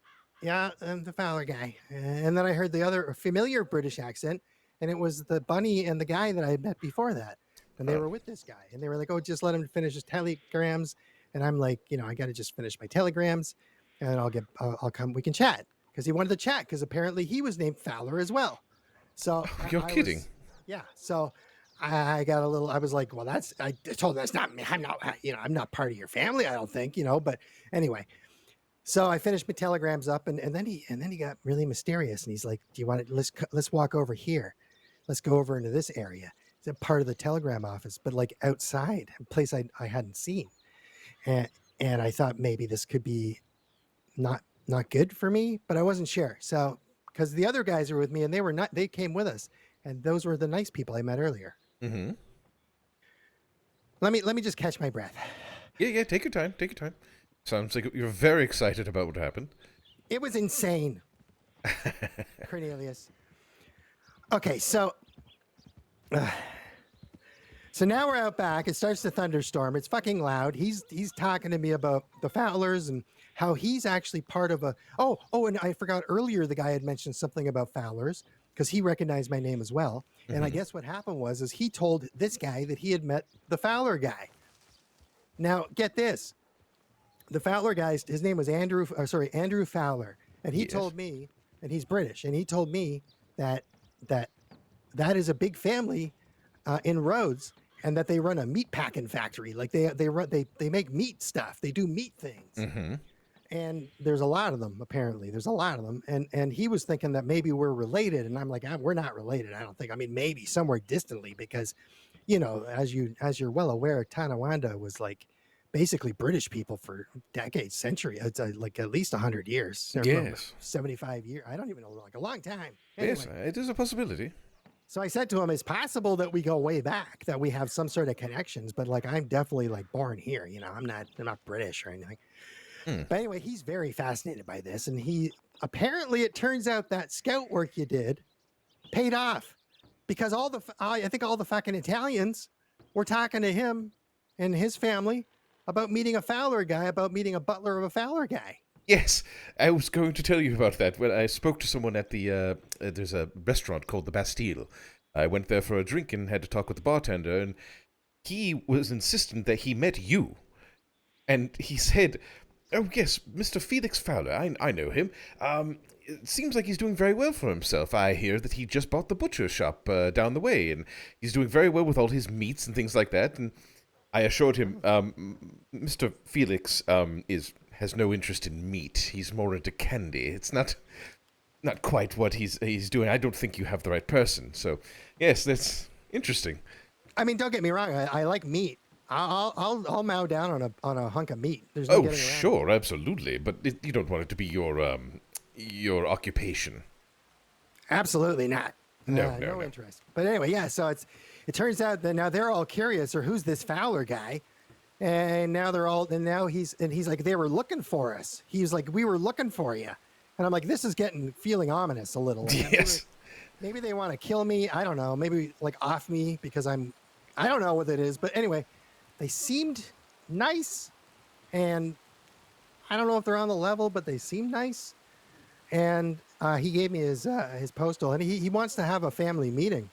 I'm the Fowler guy. And then I heard the other familiar British accent, and it was the bunny and the guy that I had met before that. And they were with this guy. And they were like, oh, just let him finish his telegrams. And I'm like, I got to just finish my telegrams, and I'll come. We can chat, because he wanted to chat, because apparently he was named Fowler as well. So You're kidding. Yeah. So I got a little. I was like, well, I told him that's not me. I'm not part of your family. I don't think. But anyway. So I finished my telegrams up, and then he got really mysterious, and he's like, "Do you want to let's walk over here? Let's go over into this area. It's a part of the telegram office, but like outside, a place I hadn't seen." And I thought maybe this could be not good for me, but I wasn't sure. So because the other guys were with me, and they came with us, and those were the nice people I met earlier. Mm-hmm. Let me just catch my breath. Yeah. Take your time. Sounds like you're very excited about what happened. It was insane, Cornelius. Okay, so now we're out back. It starts to thunderstorm. It's fucking loud. He's talking to me about the Fowlers and how he's actually part of a. Oh, and I forgot earlier. The guy had mentioned something about Fowlers because he recognized my name as well. Mm-hmm. And I guess what happened was he told this guy that he had met the Fowler guy. Now get this. The Fowler guy, his name was Andrew Fowler, and he told me, and he's British, and he told me that is a big family in Rhodes, and that they run a meat packing factory. Like they make meat stuff. They do meat things, mm-hmm. and there's a lot of them. Apparently, there's a lot of them, and he was thinking that maybe we're related, and I'm like, we're not related. I don't think. I mean, maybe somewhere distantly, because, as you're well aware, Tonawanda was like. Basically British people for decades, century. It's like at least 100 years. Yes. 75 years. I don't even know, like a long time. Anyway, yes, it is a possibility. So I said to him, it's possible that we go way back, that we have some sort of connections, but like, I'm definitely like born here. I'm not British or anything. But anyway, he's very fascinated by this. And apparently it turns out that scout work you did paid off, because I think all the fucking Italians were talking to him and his family about meeting a Fowler guy, about meeting a butler of a Fowler guy. Yes, I was going to tell you about that. When I spoke to someone at the, there's a restaurant called the Bastille. I went there for a drink and had to talk with the bartender, and he was insistent that he met you. And he said, "Oh yes, Mr. Felix Fowler, I know him. It seems like he's doing very well for himself. I hear that he just bought the butcher shop down the way, and he's doing very well with all his meats and things like that." And I assured him, Mr. Felix has no interest in meat. He's more into candy. It's not quite what he's doing. I don't think you have the right person. So, yes, that's interesting. I mean, don't get me wrong. I like meat. I'll mow down on a hunk of meat. There's no getting around. Sure, absolutely. But you don't want it to be your occupation. Not. No No. interest. But anyway, yeah. So it turns out that now they're all curious, or who's this Fowler guy? And now he's like, they were looking for us. He was like, we were looking for you. And I'm like, this is feeling ominous a little. Yes. Maybe they want to kill me. I don't know. Maybe like off me because I don't know what it is. But anyway, they seemed nice, and I don't know if they're on the level, but they seemed nice. And he gave me his postal, and he wants to have a family meeting.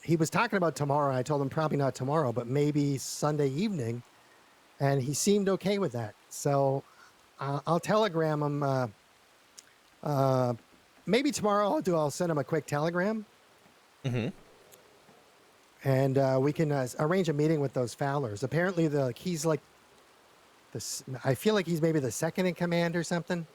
He was talking about tomorrow. I told him probably not tomorrow, but maybe Sunday evening. And he seemed okay with that. So I'll telegram him. Maybe tomorrow I'll send him a quick telegram. Mm-hmm. And we can arrange a meeting with those Fowlers. Apparently he's like, I feel like he's maybe the second in command or something.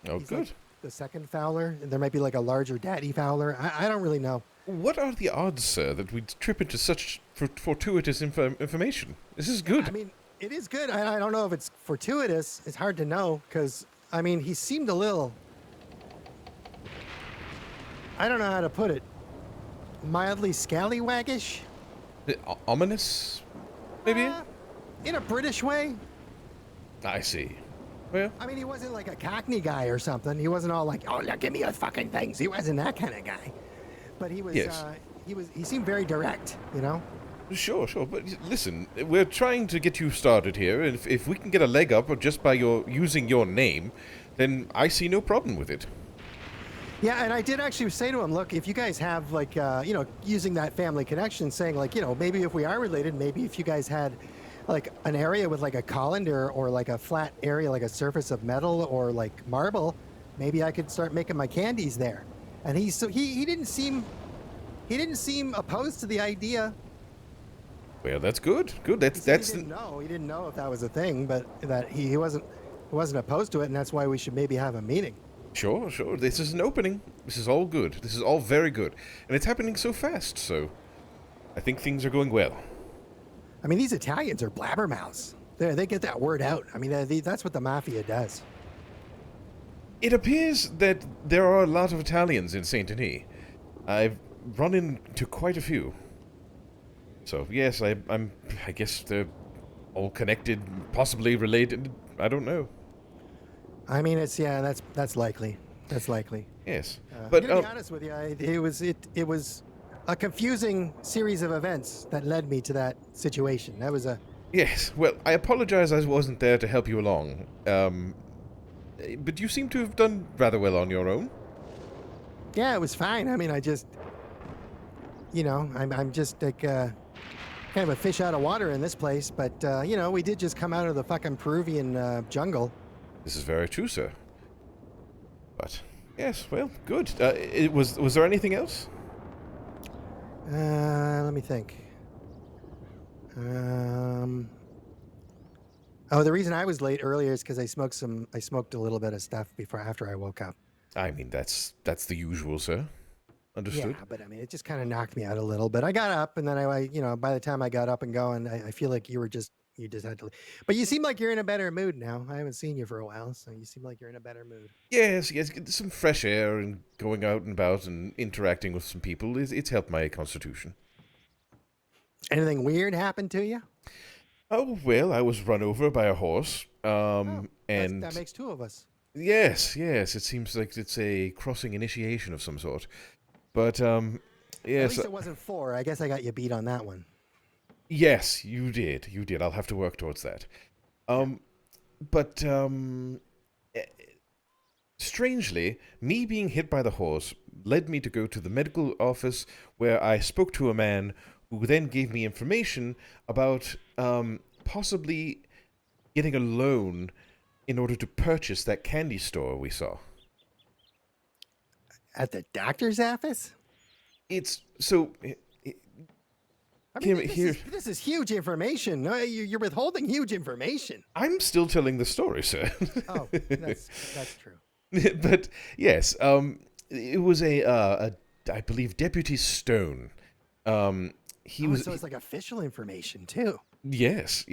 Oh, He's good. Like the second Fowler. There might be like a larger daddy Fowler. I don't really know. What are the odds, sir, that we'd trip into such fortuitous information? This is good. I mean, it is good. I don't know if it's fortuitous. It's hard to know because, I mean, he seemed a little, I don't know how to put it, mildly scallywaggish. Ominous, maybe? In a British way. I see. Well, I mean, he wasn't like a Cockney guy or something. He wasn't all like, "Oh, now give me your fucking things." He wasn't that kind of guy. But he was. Yes. He seemed very direct. Sure. But listen, we're trying to get you started here, and if we can get a leg up just by using your name, then I see no problem with it. Yeah, and I did actually say to him, look, if you guys have like, using that family connection, saying like, maybe if we are related, maybe if you guys had like an area with like a colander or like a flat area, like a surface of metal or like marble, maybe I could start making my candies there. And he didn't seem opposed to the idea. Well, that's good. Good. He That's didn't know if that was a thing, but that he wasn't opposed to it, and that's why we should maybe have a meeting. Sure. This is an opening. This is all good. This is all very good, and it's happening so fast. So, I think things are going well. I mean, these Italians are blabbermouths. They get that word out. I mean, that's what the mafia does. It appears that there are a lot of Italians in Saint Denis. I've run into quite a few. So yes, I guess they're all connected, possibly related. I don't know. I mean, that's likely. That's likely. Yes, But to be honest with you, it was a confusing series of events that led me to that situation. That was a yes. Well, I apologize I wasn't there to help you along. But you seem to have done rather well on your own. Yeah, it was fine. I mean, I just, I'm just like kind of a fish out of water in this place. But we did just come out of the fucking Peruvian jungle. This is very true, sir. But yes, well, good. Was there anything else? Let me think. Oh, the reason I was late earlier is because I smoked a little bit of stuff after I woke up. I mean, that's the usual, sir. Understood. Yeah, but I mean, it just kind of knocked me out a little bit. I got up, and then by the time I got up and going, I feel like you just had to. But you seem like you're in a better mood now. I haven't seen you for a while, so you seem like you're in a better mood. Yes, get some fresh air and going out and about and interacting with some people. It's helped my constitution. Anything weird happened to you? Oh, well, I was run over by a horse. And that makes two of us. Yes. It seems like it's a crossing initiation of some sort. But, yes. At least it wasn't 4. I guess I got you beat on that one. Yes, you did. I'll have to work towards that. Strangely, me being hit by the horse led me to go to the medical office where I spoke to a man who then gave me information about possibly getting a loan in order to purchase that candy store we saw. At the doctor's office? It's so... I mean, this is huge information. No, you're withholding huge information. I'm still telling the story, sir. Oh, that's true. But yes, it was I believe Deputy Stone. So it's like official information too. Yes.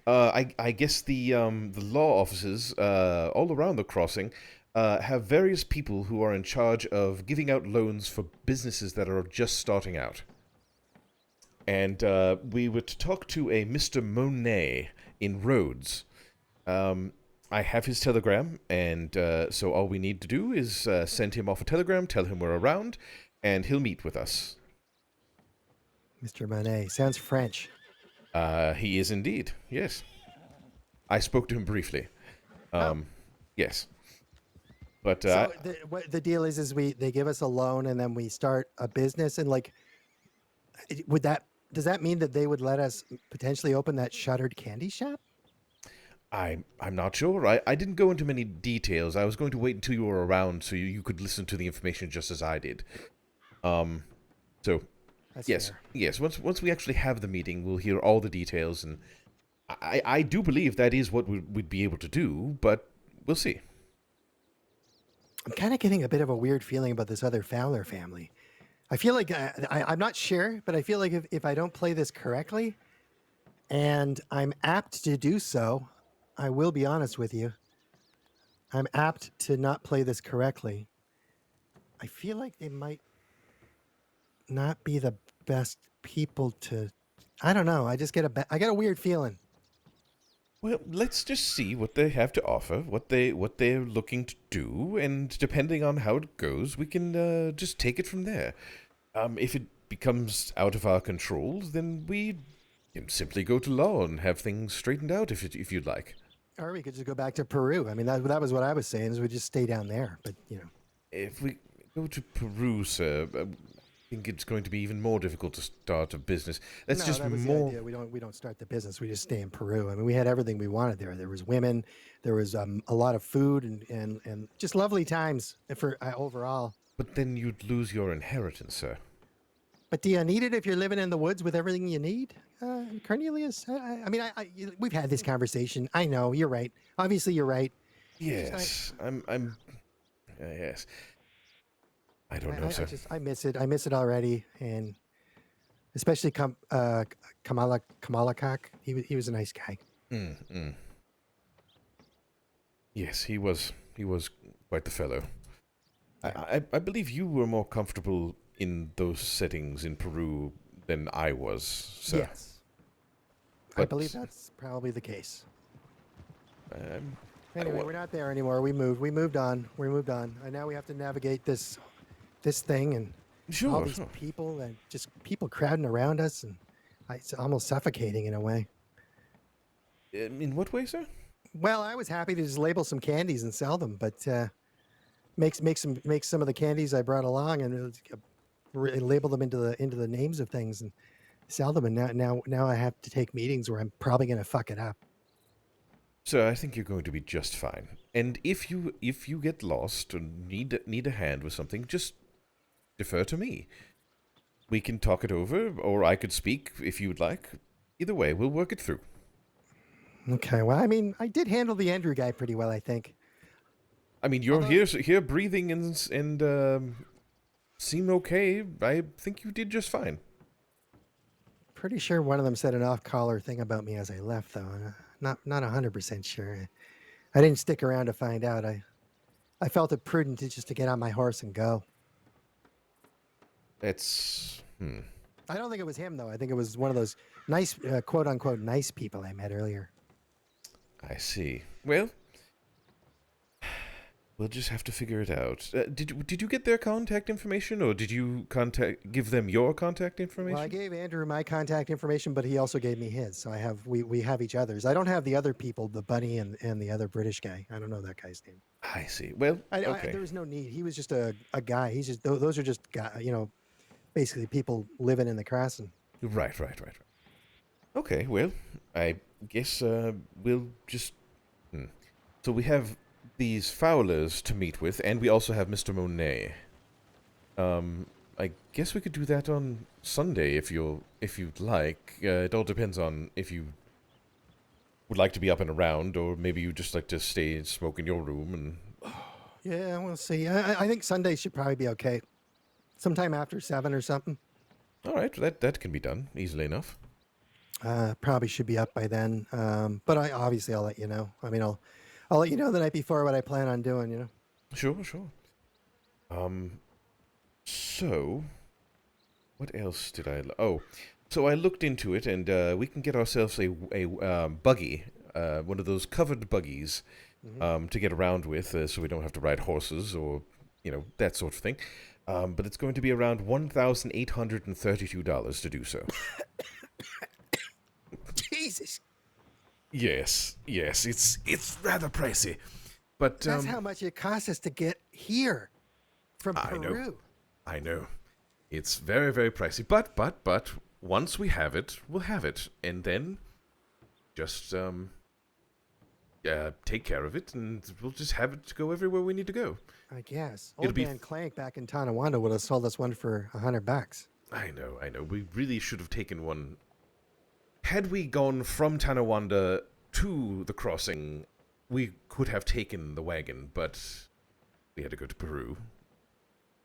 I guess the law offices all around the crossing have various people who are in charge of giving out loans for businesses that are just starting out. And we were to talk to a Mr. Monet in Rhodes. I have his telegram, and so all we need to do is send him off a telegram, tell him we're around, and he'll meet with us. Mr. Monet. Sounds French. He is indeed, yes. I spoke to him briefly. Yes. But so what the deal is they give us a loan and then we start a business, and like, does that mean that they would let us potentially open that shuttered candy shop? I'm not sure. I didn't go into many details. I was going to wait until you were around so you could listen to the information just as I did. So that's yes, fair. Yes. Once we actually have the meeting, we'll hear all the details, and I do believe that is what we'd be able to do, but we'll see. I'm kind of getting a bit of a weird feeling about this other Fowler family. I feel like I'm not sure, but I feel like if I don't play this correctly, and I'm apt to do so, I will be honest with you. I'm apt to not play this correctly. I feel like they might not be the best people to. I don't know. I just get I get a weird feeling. Well, let's just see what they have to offer, what they're looking to do, and depending on how it goes, we can just take it from there. If it becomes out of our control, then we can simply go to law and have things straightened out if you'd like. Or we could just go back to Peru. I mean, that was what I was saying, is we just stay down there. But, If we go to Peru, sir, think it's going to be even more difficult to start a business. That's No, just that was more. the idea. We don't start the business. We just stay in Peru. I mean, we had everything we wanted there. There was women, there was a lot of food, and just lovely times for overall. But then you'd lose your inheritance, sir. But do you need it if you're living in the woods with everything you need, Cornelius? I mean, we've had this conversation. I know you're right. Obviously, you're right. Yes, I'm. Yes. I don't know, sir. I miss it. I miss it already, and especially Kamalakak. He was a nice guy. Yes, he was quite the fellow. I believe you were more comfortable in those settings in Peru than I was, sir. Yes. I believe that's probably the case. Anyway, we're not there anymore. We moved on. And now we have to navigate this thing and all these people and just people crowding around us, and it's almost suffocating in a way. In what way, sir? Well, I was happy to just label some candies and sell them, but make some of the candies I brought along and label them into the names of things and sell them. And now I have to take meetings where I'm probably going to fuck it up. Sir, I think you're going to be just fine. And if you get lost or need a hand with something, just defer to me. We can talk it over, or I could speak if you'd like. Either way, we'll work it through. Okay. Well, I mean, I did handle the Andrew guy pretty well, I think. I mean, you're here breathing and seem okay. I think you did just fine. Pretty sure one of them said an off-collar thing about me as I left, though. Not 100% sure. I didn't stick around to find out. I felt it prudent just to get on my horse and go. It's I don't think it was him, though. I think it was one of those nice, quote-unquote, nice people I met earlier. I see. Well, we'll just have to figure it out. Did you get their contact information, or did you give them your contact information? Well, I gave Andrew my contact information, but he also gave me his. So we have each other's. I don't have the other people, the bunny and the other British guy. I don't know that guy's name. I see. Well, okay. There was no need. He was just a guy. He's just those are just basically people living in the Crasson. Right. Okay, well, I guess we'll just... So we have these Fowlers to meet with, and we also have Mr. Monet. I guess we could do that on Sunday if you'd like. It all depends on if you would like to be up and around, or maybe you just like to stay and smoke in your room and... Yeah, we'll see. I think Sunday should probably be okay. Sometime after 7 or something. All right, that can be done easily enough. Probably should be up by then. But I'll let you know. I mean, I'll let you know the night before what I plan on doing. Sure. So, what else did I... so I looked into it, and we can get ourselves a buggy, one of those covered buggies, to get around with, so we don't have to ride horses or, that sort of thing. But it's going to be around $1,832 to do so. Jesus. Yes, it's rather pricey, but that's how much it costs us to get here from Peru. I know, it's very, very pricey. But once we have it, we'll have it, and then just take care of it, and we'll just have it go everywhere we need to go. I guess. Old Man Clank back in Tonawanda would have sold us one for $100. I know. We really should have taken one. Had we gone from Tonawanda to the crossing, we could have taken the wagon, but we had to go to Peru.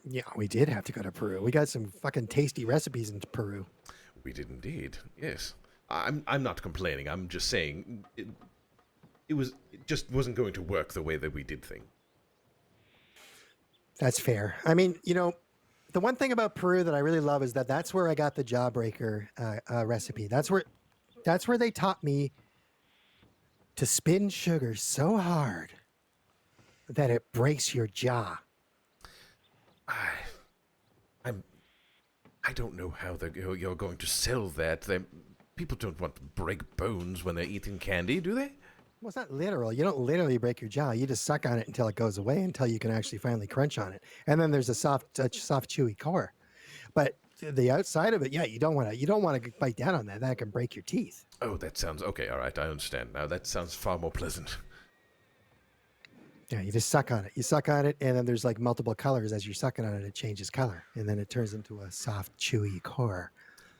Yeah, we did have to go to Peru. We got some fucking tasty recipes in Peru. We did indeed, yes. I'm not complaining. I'm just saying it just wasn't going to work the way that we did things. That's fair. I mean, the one thing about Peru that I really love is that's where I got the jawbreaker recipe. That's where they taught me to spin sugar so hard that it breaks your jaw. I don't know how you're going to sell that. People don't want to break bones when they're eating candy, do they? Well, it's not literal. You don't literally break your jaw. You just suck on it until it goes away, until you can actually finally crunch on it. And then there's a soft, chewy core. But the outside of it, yeah, you don't want to bite down on that. That can break your teeth. Oh, that sounds okay. All right, I understand now. That sounds far more pleasant. Yeah, you just suck on it. You suck on it, and then there's like multiple colors as you're sucking on it. It changes color, and then it turns into a soft, chewy core.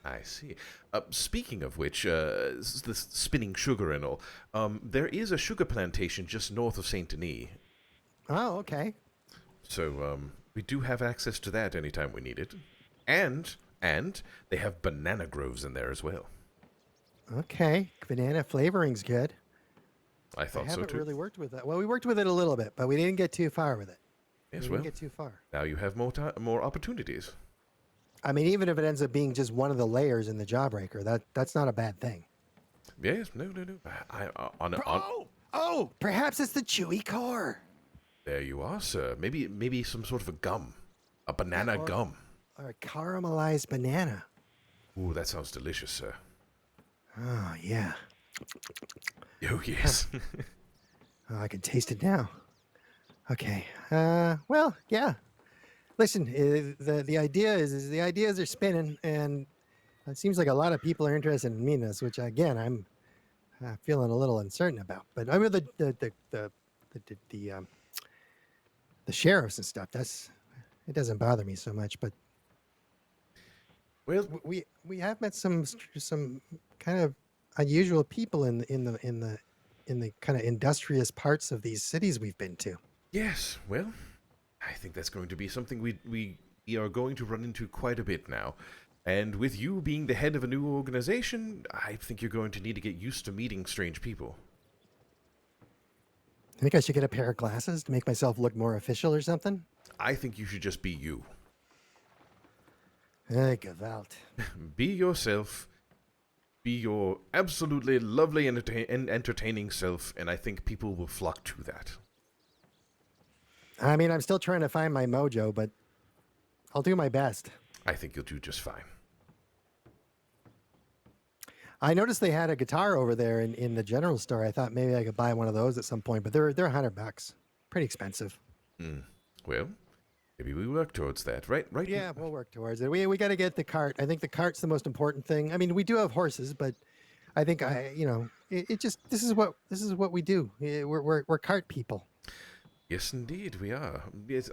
I see. Speaking of which, the spinning sugar and all, there is a sugar plantation just north of Saint Denis. Oh, okay. So we do have access to that anytime we need it, and they have banana groves in there as well. Okay, banana flavoring's good. I thought so haven't too. really worked with that. Well, we worked with it a little bit, but we didn't get too far with it. Yes, we well, didn't get too far. now you have more opportunities. I mean, even if it ends up being just one of the layers in the jawbreaker, that's not a bad thing. Yes, no. Oh, perhaps it's the chewy core. There you are, sir. Maybe some sort of a gum, a banana gum. Or a caramelized banana. Ooh, that sounds delicious, sir. Oh, yeah. Oh, yes. Oh, I can taste it now. Okay. Well, yeah. Listen, the idea is the ideas are spinning, and it seems like a lot of people are interested in meeting us, which again I'm feeling a little uncertain about. But I mean the sheriffs and stuff. It doesn't bother me so much. But well, we have met some kind of unusual people in the kind of industrious parts of these cities we've been to. yes. Well, I think that's going to be something we are going to run into quite a bit now. And with you being the head of a new organization, I think you're going to need to get used to meeting strange people. I think I should get a pair of glasses to make myself look more official or something. I think you should just be you. Gewalt. Be yourself. Be your absolutely lovely and entertaining self, and I think people will flock to that. I mean, I'm still trying to find my mojo, but I'll do my best. I think you'll do just fine. I noticed they had a guitar over there in the general store. I thought maybe I could buy one of those at some point, but they're $100. Pretty expensive. Well, maybe we work towards that, right? Right? Yeah, we'll work towards it. We got to get the cart. I think the cart's the most important thing. I mean, we do have horses, but I think it just this is what we do. We're cart people. Yes, indeed, we are. Yes,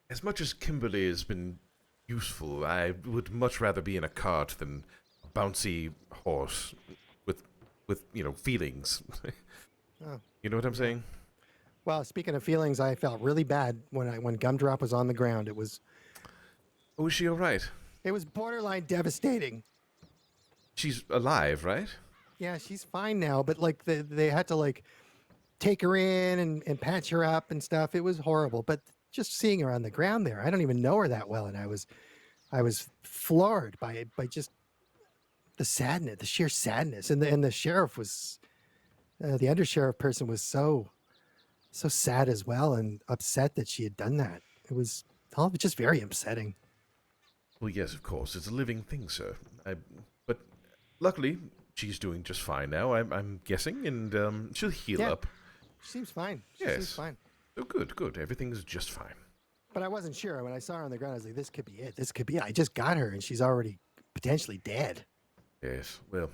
as much as Kimberly has been useful, I would much rather be in a cart than a bouncy horse with feelings. Oh. You know what I'm saying? Well, speaking of feelings, I felt really bad when Gumdrop was on the ground. Oh, is she all right? It was borderline devastating. She's alive, right? Yeah, she's fine now, but like they had to like take her in and patch her up and stuff. It was horrible, but just seeing her on the ground there, I don't even know her that well, and I was floored by just the sadness, the sheer sadness, and the sheriff was the undersheriff person was so sad as well and upset that she had done that. It was all just very upsetting. Well, yes, of course, it's a living thing, sir. But luckily, she's doing just fine now. I'm guessing, and she'll heal up. She seems fine. She Yes. seems fine. Oh, good. Everything's just fine. But I wasn't sure when I saw her on the ground. I was like, "This could be it. This could be it." I just got her, and she's already potentially dead. Yes, well,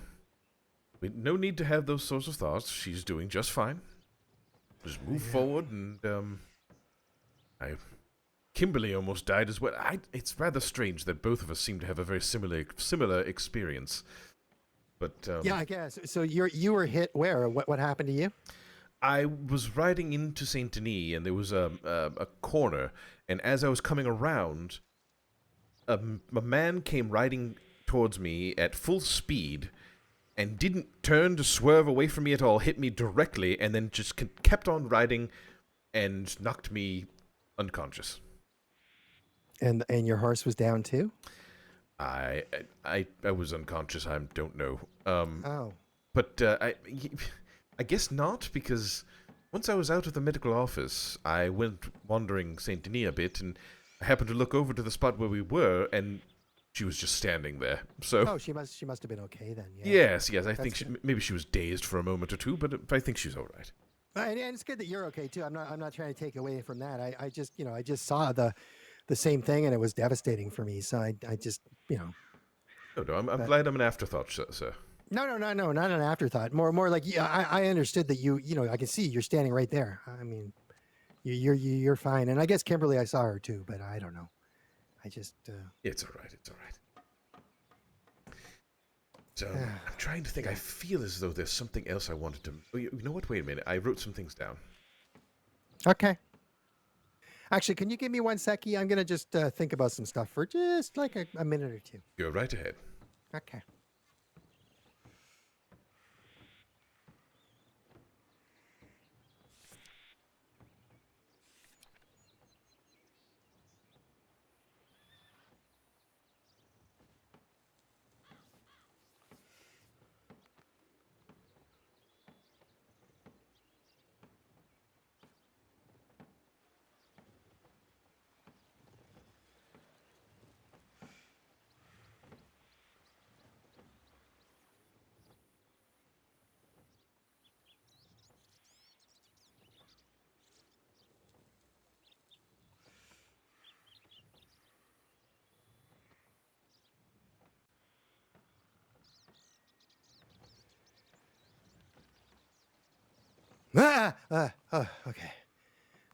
no need to have those sorts of thoughts. She's doing just fine. Just move forward, and Kimberly almost died as well. It's rather strange that both of us seem to have a very similar experience. But Yeah, I guess. So you were hit where? What happened to you? I was riding into Saint Denis, and there was a corner, and as I was coming around, a man came riding towards me at full speed, and didn't turn to swerve away from me at all, hit me directly, and then just kept on riding, and knocked me unconscious. And your horse was down too? I was unconscious. I don't know. Oh. But I guess not, because once I was out of the medical office, I went wandering Saint Denis a bit, and I happened to look over to the spot where we were, and she was just standing there. So. Oh, she must have been okay then. Yeah. Yes. I think maybe she was dazed for a moment or two, but I think she's all right. And it's good that you're okay too. I'm not trying to take away from that. I just saw the same thing, and it was devastating for me. So I just, you know. No, I'm But- glad I'm an afterthought, sir. No, not an afterthought. More like, yeah, I understood that you know, I can see you're standing right there. I mean, you're fine. And I guess Kimberly, I saw her too, but I don't know. I just. It's all right. It's all right. So I'm trying to think. I feel as though there's something else I wanted to. Oh, you know what? Wait a minute. I wrote some things down. Okay. Actually, can you give me 1 second? I'm gonna just think about some stuff for just like a minute or two. Go right ahead. Okay. Okay.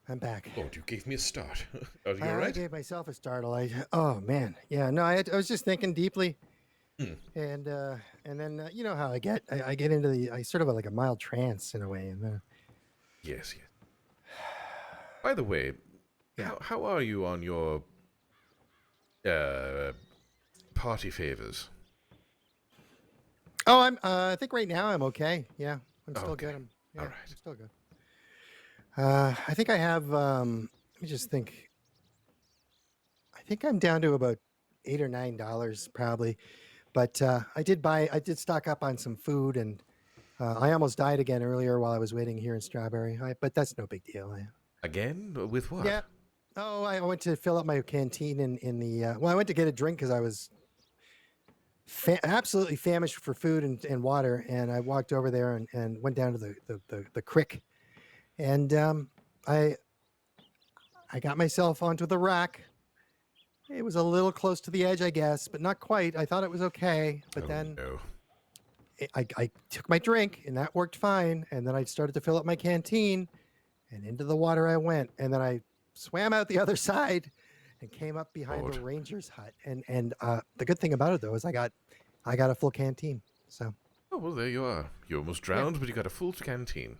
I'm back. Lord, you gave me a start. Are you all I right? gave myself a startle. Oh man, yeah. No, I was just thinking deeply, and then you know how I get. I get into I sort of like a mild trance in a way, and Yes. By the way, how are you on your party favors? oh, I think right now I'm okay. Yeah, I'm still Okay. good. All right. I'm still good. I think I have. Let me just think. I think I'm down to about $8 or $9 probably, but I did stock up on some food, and I almost died again earlier while I was waiting here in Strawberry. But that's no big deal. Again? With what? Yeah. Oh, I went to fill up my canteen in the. Well, I went to get a drink because I was absolutely famished for food and water, and I walked over there and went down to the creek, and I got myself onto the rack. It was a little close to the edge, I guess, but not quite. I thought it was okay, but then no. I took my drink, and that worked fine. And then I started to fill up my canteen, and into the water I went. And then I swam out the other side and came up behind the ranger's hut. And the good thing about it, though, is I got a full canteen. So. Oh, well, there you are. You almost drowned, but you got a full canteen.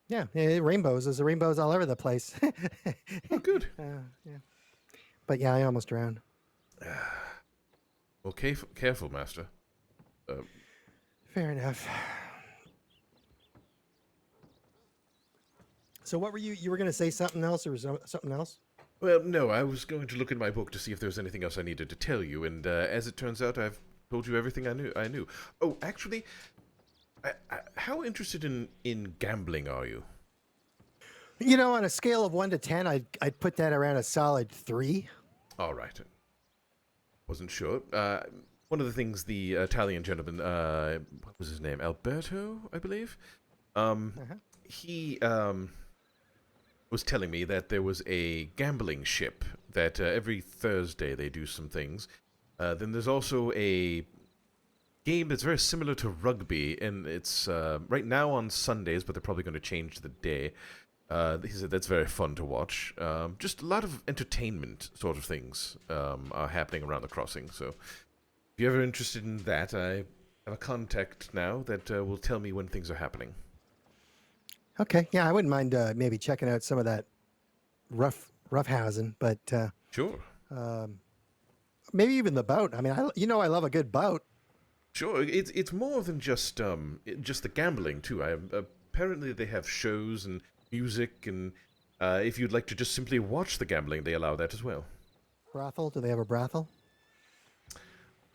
Yeah, rainbows. There's rainbows all over the place. Oh, good. Yeah. But yeah, I almost drowned. Well, careful, master. Fair enough. So what were you were going to say something else, or was something else? Well, no, I was going to look in my book to see if there was anything else I needed to tell you, and as it turns out, I've told you everything I knew. Oh, actually, how interested in gambling are you? You know, on a scale of 1 to 10, I'd put that around a solid 3. All right. Wasn't sure. One of the things the Italian gentleman, what was his name? Alberto, I believe. He was telling me that there was a gambling ship that every Thursday they do some things. Then there's also a game that's very similar to rugby, and it's right now on Sundays, but they're probably going to change the day. He said that's very fun to watch. Just a lot of entertainment sort of things are happening around the crossing. So if you're ever interested in that, I have a contact now that will tell me when things are happening. Okay, yeah, I wouldn't mind maybe checking out some of that roughhousing, but sure. Maybe even the boat. I mean, I love a good boat. Sure, it's more than just the gambling too. Apparently they have shows and music, and if you'd like to just simply watch the gambling, they allow that as well. Brothel? Do they have a brothel?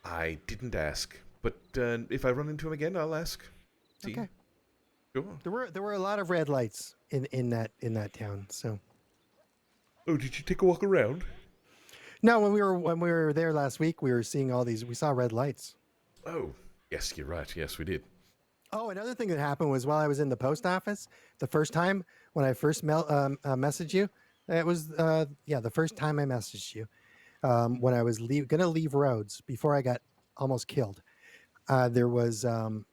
I didn't ask, but if I run into him again, I'll ask. See? Okay. Sure. There were a lot of red lights in that town. So. Oh, did you take a walk around? No, when we were there last week, we were seeing all these. We saw red lights. Oh, yes, you're right. Yes, we did. Oh, another thing that happened was while I was in the post office, the first time when I first messaged you, It was the first time I messaged you when I was gonna leave Rhodes before I got almost killed. There was a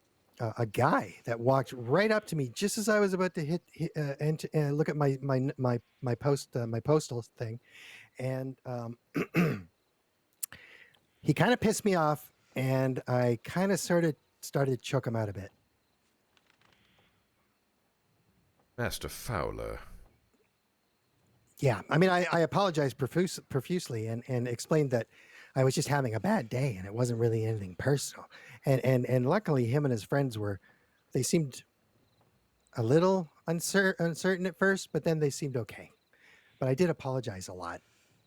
guy that walked right up to me just as I was about to and look at my postal thing, and he kind of pissed me off, and I kind of started to choke him out a bit. Master Fowler. Yeah, I mean, I apologized profusely and explained that I was just having a bad day and it wasn't really anything personal. And luckily, him and his friends they seemed a little uncertain at first, but then they seemed okay. But I did apologize a lot.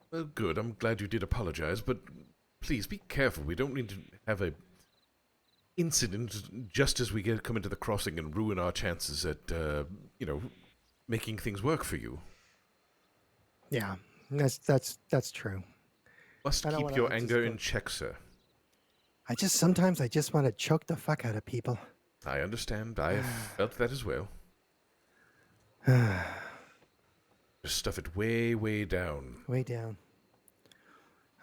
Well, good. I'm glad you did apologize, but please be careful. We don't need to have a incident just as we come into the crossing and ruin our chances at, making things work for you. Yeah, that's true. Must keep your anger in check, sir. Sometimes I just want to choke the fuck out of people. I understand. I have felt that as well. Just stuff it way, way down. Way down.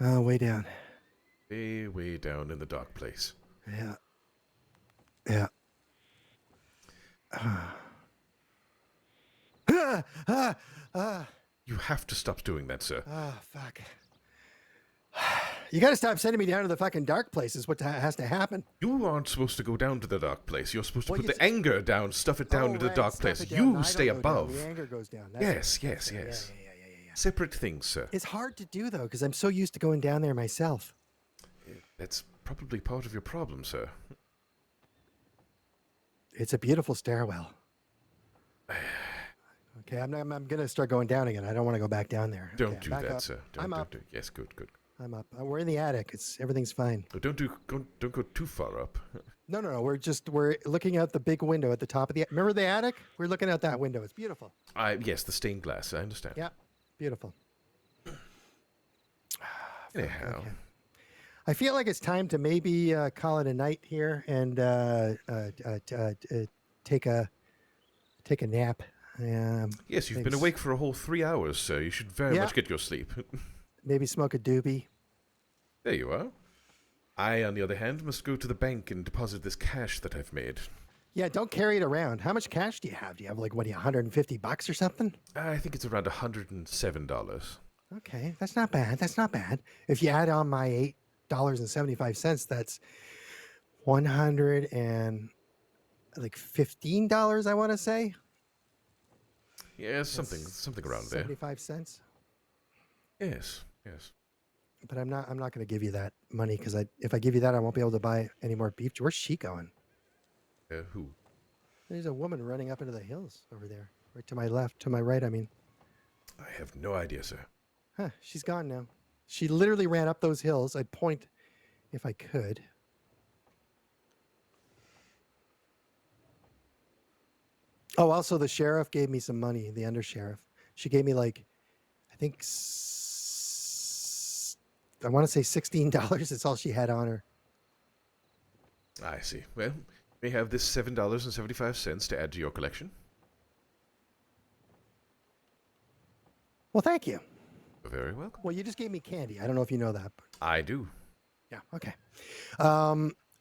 Oh, way down. Way, way down in the dark place. Yeah. Yeah. You have to stop doing that, sir. Oh, fuck. You gotta stop sending me down to the fucking dark places. What has to happen? You aren't supposed to go down to the dark place. You're supposed to put the anger down, stuff it down into the dark place. You stay above. The anger goes down. Yes. Yeah. Separate things, sir. It's hard to do, though, because I'm so used to going down there myself. That's probably part of your problem, sir. It's a beautiful stairwell. Okay, I'm gonna start going down again. I don't want to go back down there. Don't do that, sir. I'm up. Yes, good. I'm up. We're in the attic. Everything's fine. Oh, don't go too far up. No. We're looking out the big window at the top of the. Remember the attic? We're looking out that window. It's beautiful. Yes, the stained glass. I understand. Yeah, beautiful. Anyhow. Okay. I feel like it's time to maybe call it a night here and take a nap. Yes, you've been awake for a whole 3 hours, so you should very much get your sleep. Maybe smoke a doobie. There you are. I, on the other hand, must go to the bank and deposit this cash that I've made. Yeah, don't carry it around. How much cash do you have? Do you have $150 or something? I think it's around $107. Okay, that's not bad. If you add on my $8.75, that's $115. I want to say. Yeah, something around there. 75 cents. Yes. But I'm not going to give you that money because if I give you that, I won't be able to buy any more beef. Where's she going? Who? There's a woman running up into the hills over there, right to my left, to my right. I mean. I have no idea, sir. Huh? She's gone now. She literally ran up those hills. I'd point if I could. Oh, also the sheriff gave me some money. The undersheriff. She gave me I think. I want to say $16. That's all she had on her. I see. Well, you may have this $7.75 to add to your collection. Well, thank you. You're very welcome. Well, you just gave me candy. I don't know if you know that. But... I do. Yeah. Okay.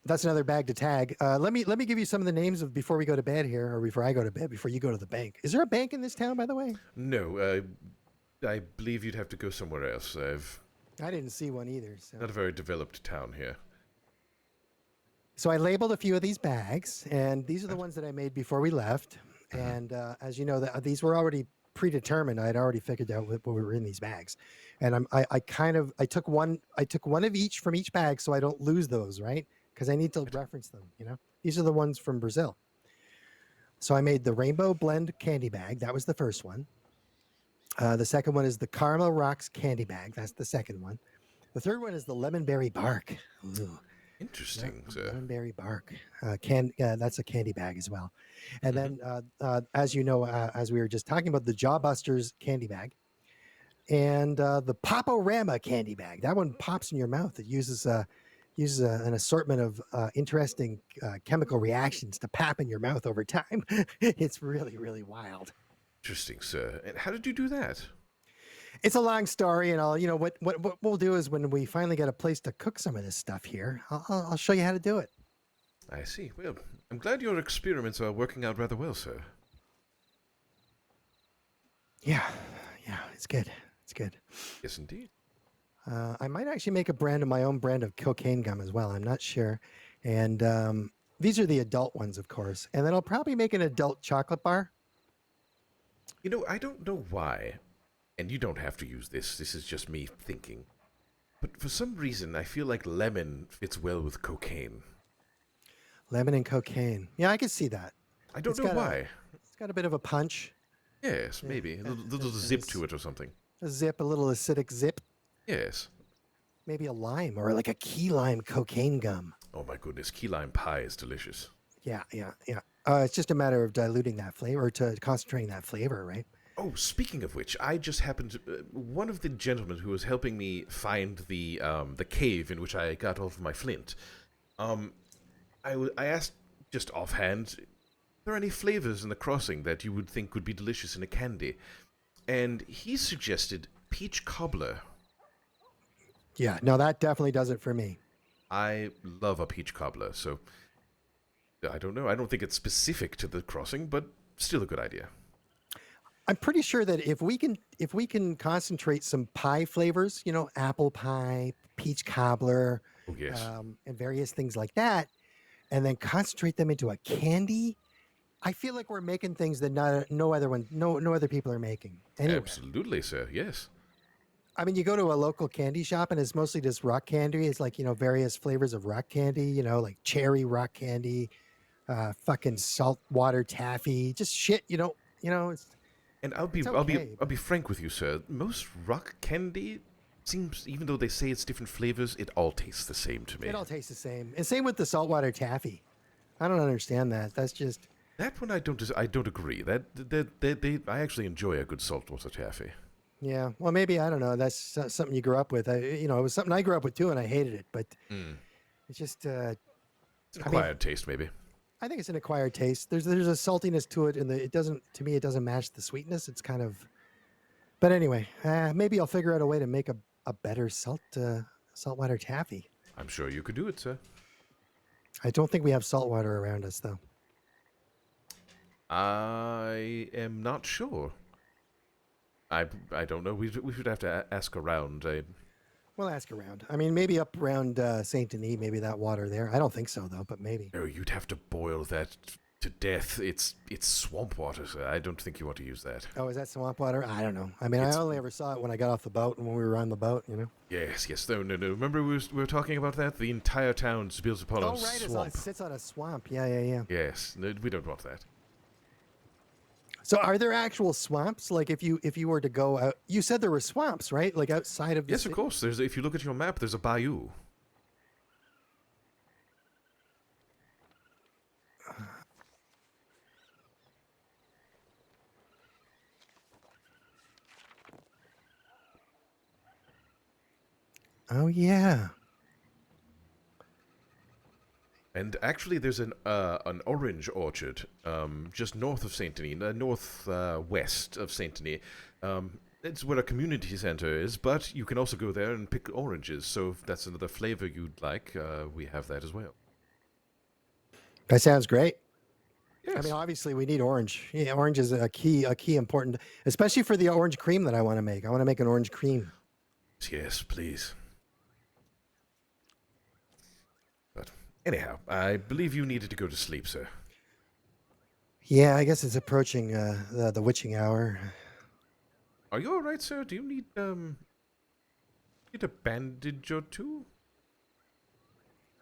That's another bag to tag. Let me give you some of the names of before we go to bed here, or before I go to bed, before you go to the bank. Is there a bank in this town, by the way? No. I believe you'd have to go somewhere else. I didn't see one either. So. Not a very developed town here. So I labeled a few of these bags, and these are the ones that I made before we left. And as you know, these were already predetermined. I had already figured out what were in these bags, and I took one of each from each bag so I don't lose those, right? Because I need to reference them. These are the ones from Brazil. So I made the Rainbow Blend candy bag. That was the first one. The second one is the Caramel Rocks candy bag. That's the second one. The third one is the Lemon Berry Bark. Ooh. Interesting, sir. Lemon Berry Bark. That's a candy bag as well. And then, as you know, as we were just talking about, the Jawbusters candy bag. And the Poporama candy bag. That one pops in your mouth. It uses an assortment of interesting chemical reactions to pop in your mouth over time. It's really, really wild. Interesting, sir. And how did you do that? It's a long story, and I'll, what we'll do is when we finally get a place to cook some of this stuff here, I'll show you how to do it. I see. Well, I'm glad your experiments are working out rather well, sir. Yeah, it's good. It's good. Yes, indeed. I might actually make my own brand of cocaine gum as well. I'm not sure. And these are the adult ones, of course. And then I'll probably make an adult chocolate bar. You know, I don't know why, and you don't have to use this. This is just me thinking. But for some reason, I feel like lemon fits well with cocaine. Lemon and cocaine. Yeah, I can see that. I don't know why. It's got a bit of a punch. Yes, maybe. A little zip to it or something. A little acidic zip. Yes. Maybe a lime or like a key lime cocaine gum. Oh my goodness, key lime pie is delicious. Yeah. It's just a matter of diluting that flavor, to concentrating that flavor, right? Oh, speaking of which, I just happened to... one of the gentlemen who was helping me find the cave in which I got all of my flint, I asked just offhand, are there any flavors in the crossing that you would think would be delicious in a candy? And he suggested peach cobbler. Yeah, no, that definitely does it for me. I love a peach cobbler, so I don't know. I don't think it's specific to the crossing, but still a good idea. I'm pretty sure that if we can concentrate some pie flavors, apple pie, peach cobbler, oh, yes. And various things like that, and then concentrate them into a candy, I feel like we're making things that no other people are making. Anywhere. Absolutely, sir. Yes. I mean, you go to a local candy shop and it's mostly just rock candy. It's like, various flavors of rock candy, like cherry rock candy, fucking saltwater taffy, just shit, it's. And I'll be frank with you, sir. Most rock candy seems, even though they say it's different flavors, it all tastes the same to me. It all tastes the same. And same with the saltwater taffy. I don't understand that. That's just. That one I don't agree. I actually enjoy a good saltwater taffy. Yeah, well, maybe, I don't know. That's something you grew up with. It was something I grew up with too, and I hated it. But it's just it's an acquired taste, maybe. I think it's an acquired taste. There's a saltiness to it, and it doesn't match the sweetness. It's kind of. But anyway, maybe I'll figure out a way to make a better saltwater taffy. I'm sure you could do it, sir. I don't think we have saltwater around us, though. I am not sure. I don't know. We should have to ask around. We'll ask around. I mean, maybe up around Saint Denis, maybe that water there. I don't think so, though, but maybe. Oh, you'd have to boil that to death. It's swamp water, sir. I don't think you want to use that. Oh, is that swamp water? I don't know. I mean, I only ever saw it when I got off the boat and when we were on the boat, Yes. No. Remember we were talking about that? The entire town is built upon a swamp. It sits on a swamp. Yeah. Yes. No, we don't want that. So are there actual swamps? Like if you were to go out, you said there were swamps, right? Like outside of the Yes, city? of course. If you look at your map, there's a bayou. Oh yeah. And actually, there's an orange orchard just north of Saint Denis, northwest of Saint Denis. It's where a community center is, but you can also go there and pick oranges. So if that's another flavor you'd like, we have that as well. That sounds great. Yes. I mean, obviously, we need orange. Yeah, orange is a key important, especially for the orange cream that I want to make. I want to make an orange cream. Yes, please. But anyhow, I believe you needed to go to sleep, sir. Yeah, I guess it's approaching the witching hour. Are you all right, sir? Do you need a bandage or two?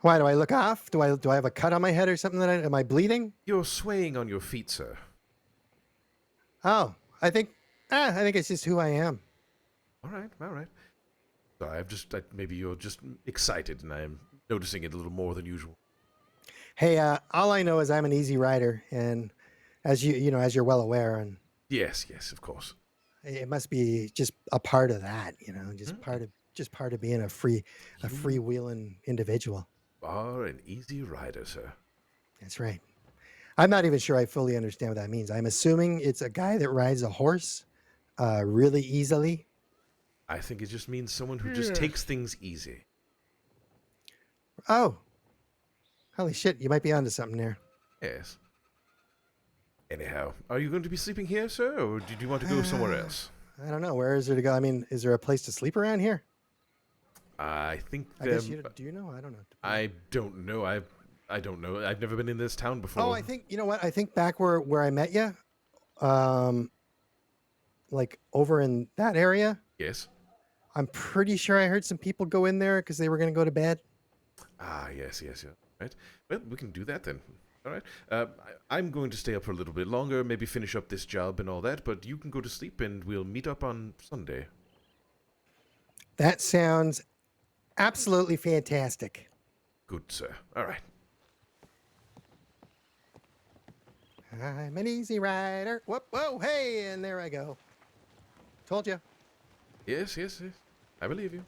Why do I look off? Do I have a cut on my head or something? Am I bleeding? You're swaying on your feet, sir. Oh, I think it's just who I am. All right. So maybe you're just excited, and I'm noticing it a little more than usual. Hey, all I know is I'm an easy rider, and as as you're well aware, and Yes, of course. it must be just a part of that, just part of being a freewheeling individual. Are an easy rider, sir. That's right. I'm not even sure I fully understand what that means. I'm assuming it's a guy that rides a horse really easily. I think it just means someone who just takes things easy. Oh. Holy shit, you might be onto something there. Yes. Anyhow, are you going to be sleeping here, sir, or did you want to go somewhere else? I don't know. Where is there to go? I mean, is there a place to sleep around here? I think I guess you do you know? I don't know. I don't know. I don't know. I've never been in this town before. Oh, I think you know what? I think back where I met you, like over in that area. Yes. I'm pretty sure I heard some people go in there because they were going to go to bed. Ah, yes. Right. Well, we can do that then. All right. I'm going to stay up for a little bit longer, maybe finish up this job and all that, but you can go to sleep and we'll meet up on Sunday. That sounds absolutely fantastic. Good, sir. All right. I'm an easy rider. Whoop, whoa, hey, and there I go. Told you. Yes. I believe you.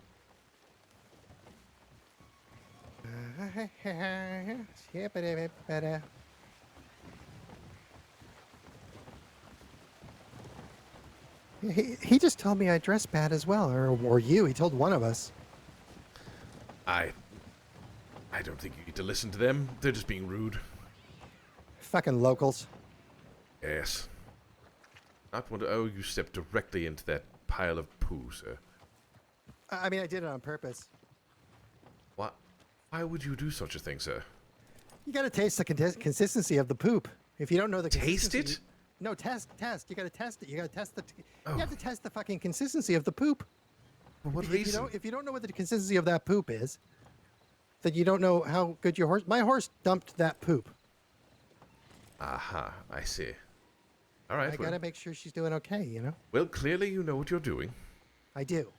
He just told me I dress bad as well, or you. He told one of us. I don't think you need to listen to them. They're just being rude. Fucking locals. Yes. Not one. Oh, you stepped directly into that pile of poo, sir. I mean, I did it on purpose. What? Why would you do such a thing, sir? You gotta taste the consistency of the poop. If you don't know the Taste consistency, it? No, test. You gotta test it. You gotta test the. You have to test the fucking consistency of the poop. For what If reason? if you don't know what the consistency of that poop is, then you don't know how good your horse. My horse dumped that poop. Aha, I see. All right. I gotta make sure she's doing okay. You know. Well, clearly you know what you're doing. I do.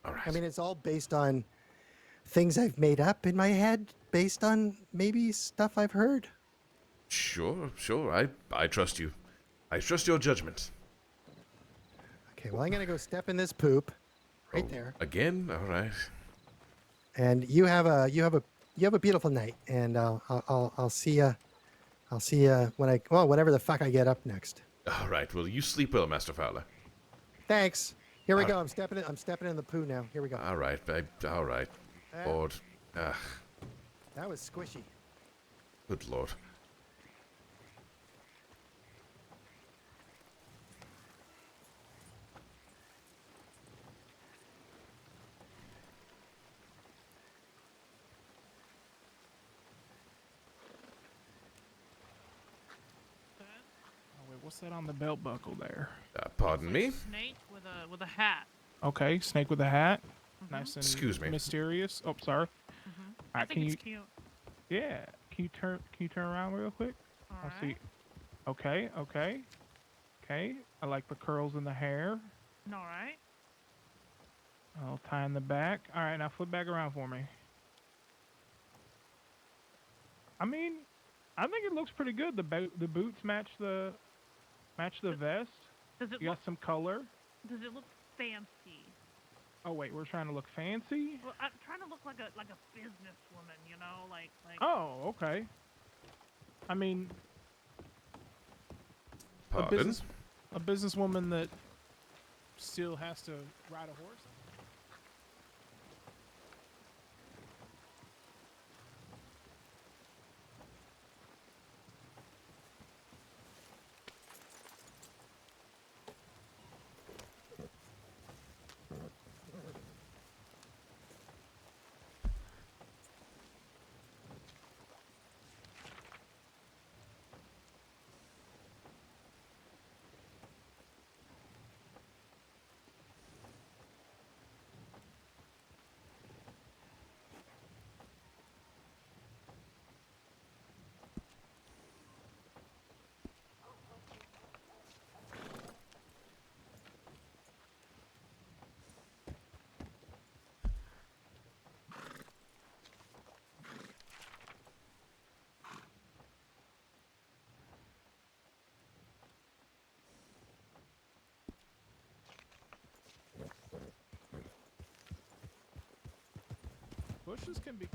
All right. I mean, it's all based on things I've made up in my head, based on maybe stuff I've heard. Sure. I trust you. I trust your judgment. Okay, well, I'm gonna go step in this poop, right Oh, there. Again? All right. And you have a beautiful night, and I'll see ya. I'll see ya whenever the fuck I get up next. All right. Well, you sleep well, Master Fowler. Thanks. Here we All go. right. I'm stepping in the poo now. Here we go. All right. All right. Ah. Lord. That was squishy. Good Lord. Oh, wait, what's that on the belt buckle there? Pardon me? Snake with a hat. Okay, snake with a hat. Nice and Excuse me. mysterious. Oh, sorry. I Alright, think can it's you? cute. Yeah. Can you turn around real quick? All I'll right. see. Okay. I like the curls in the hair. All right. I'll tie in the back. All right, now flip back around for me. I mean, I think it looks pretty good. The boots match the vest. Does it You got some color. Does it look fancy? Oh wait, we're trying to look fancy. Well, I'm trying to look like a businesswoman, you know, like. Oh, okay. I mean, Pardon? a businesswoman that still has to ride a horse. Bushes can be.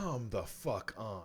come the fuck on.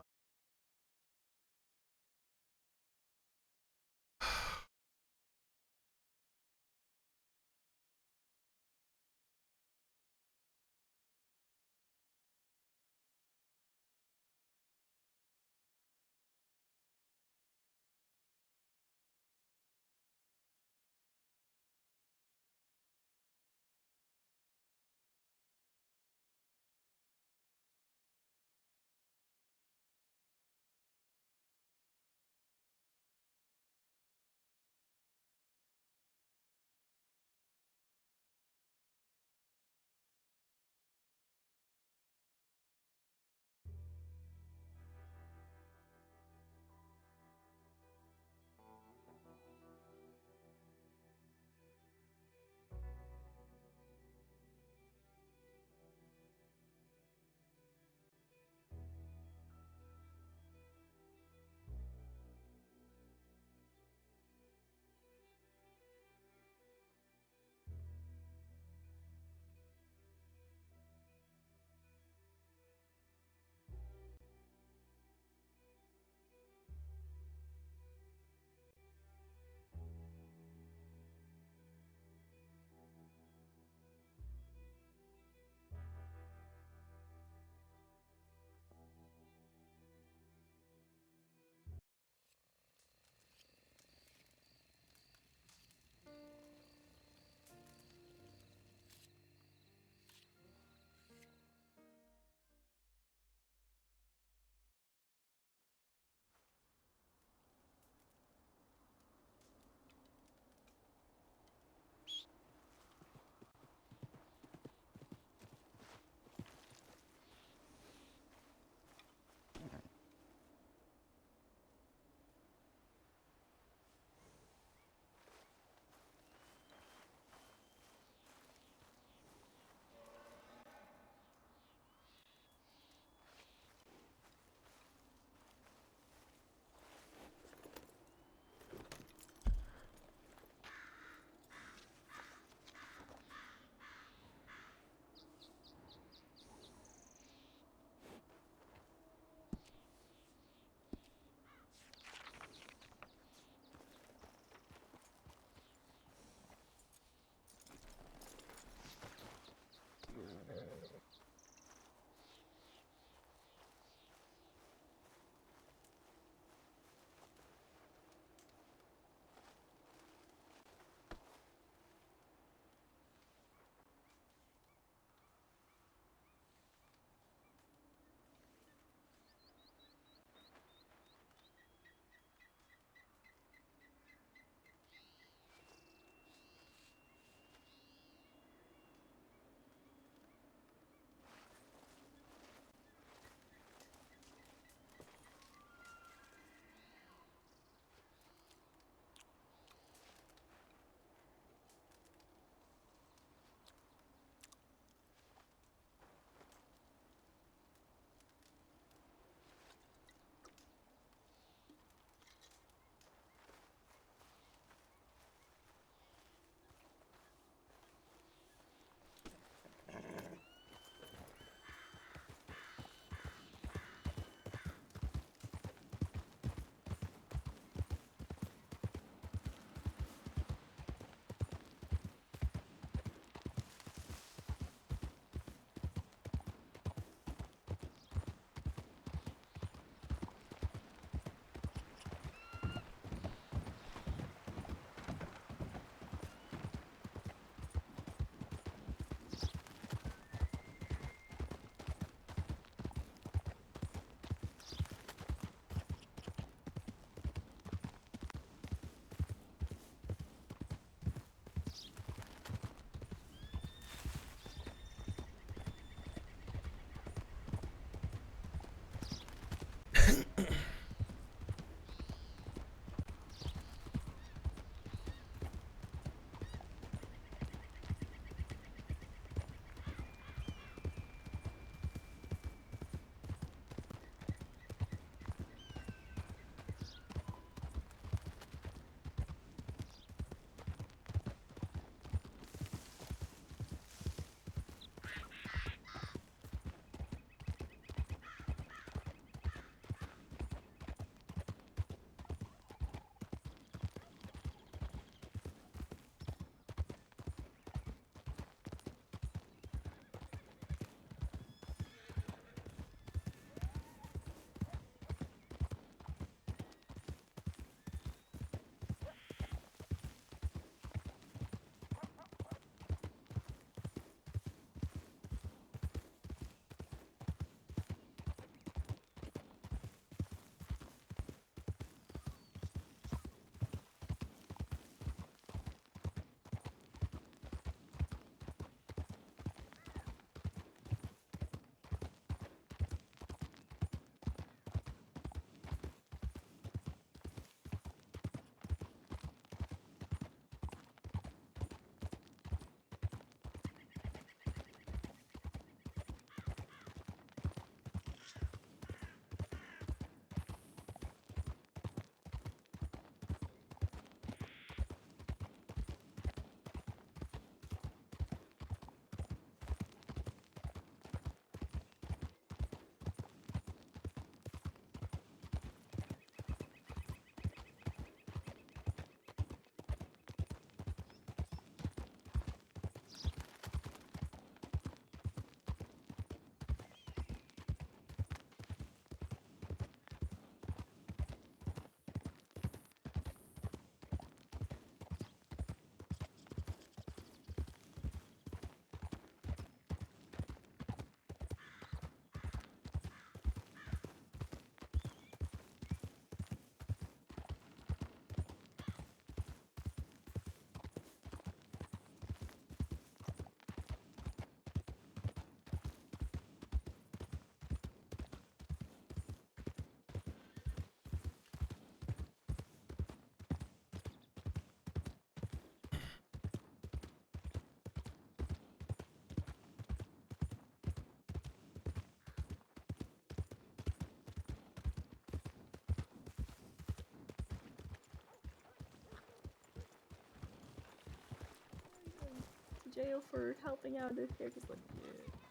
jail for helping out the characters. Like, yeah.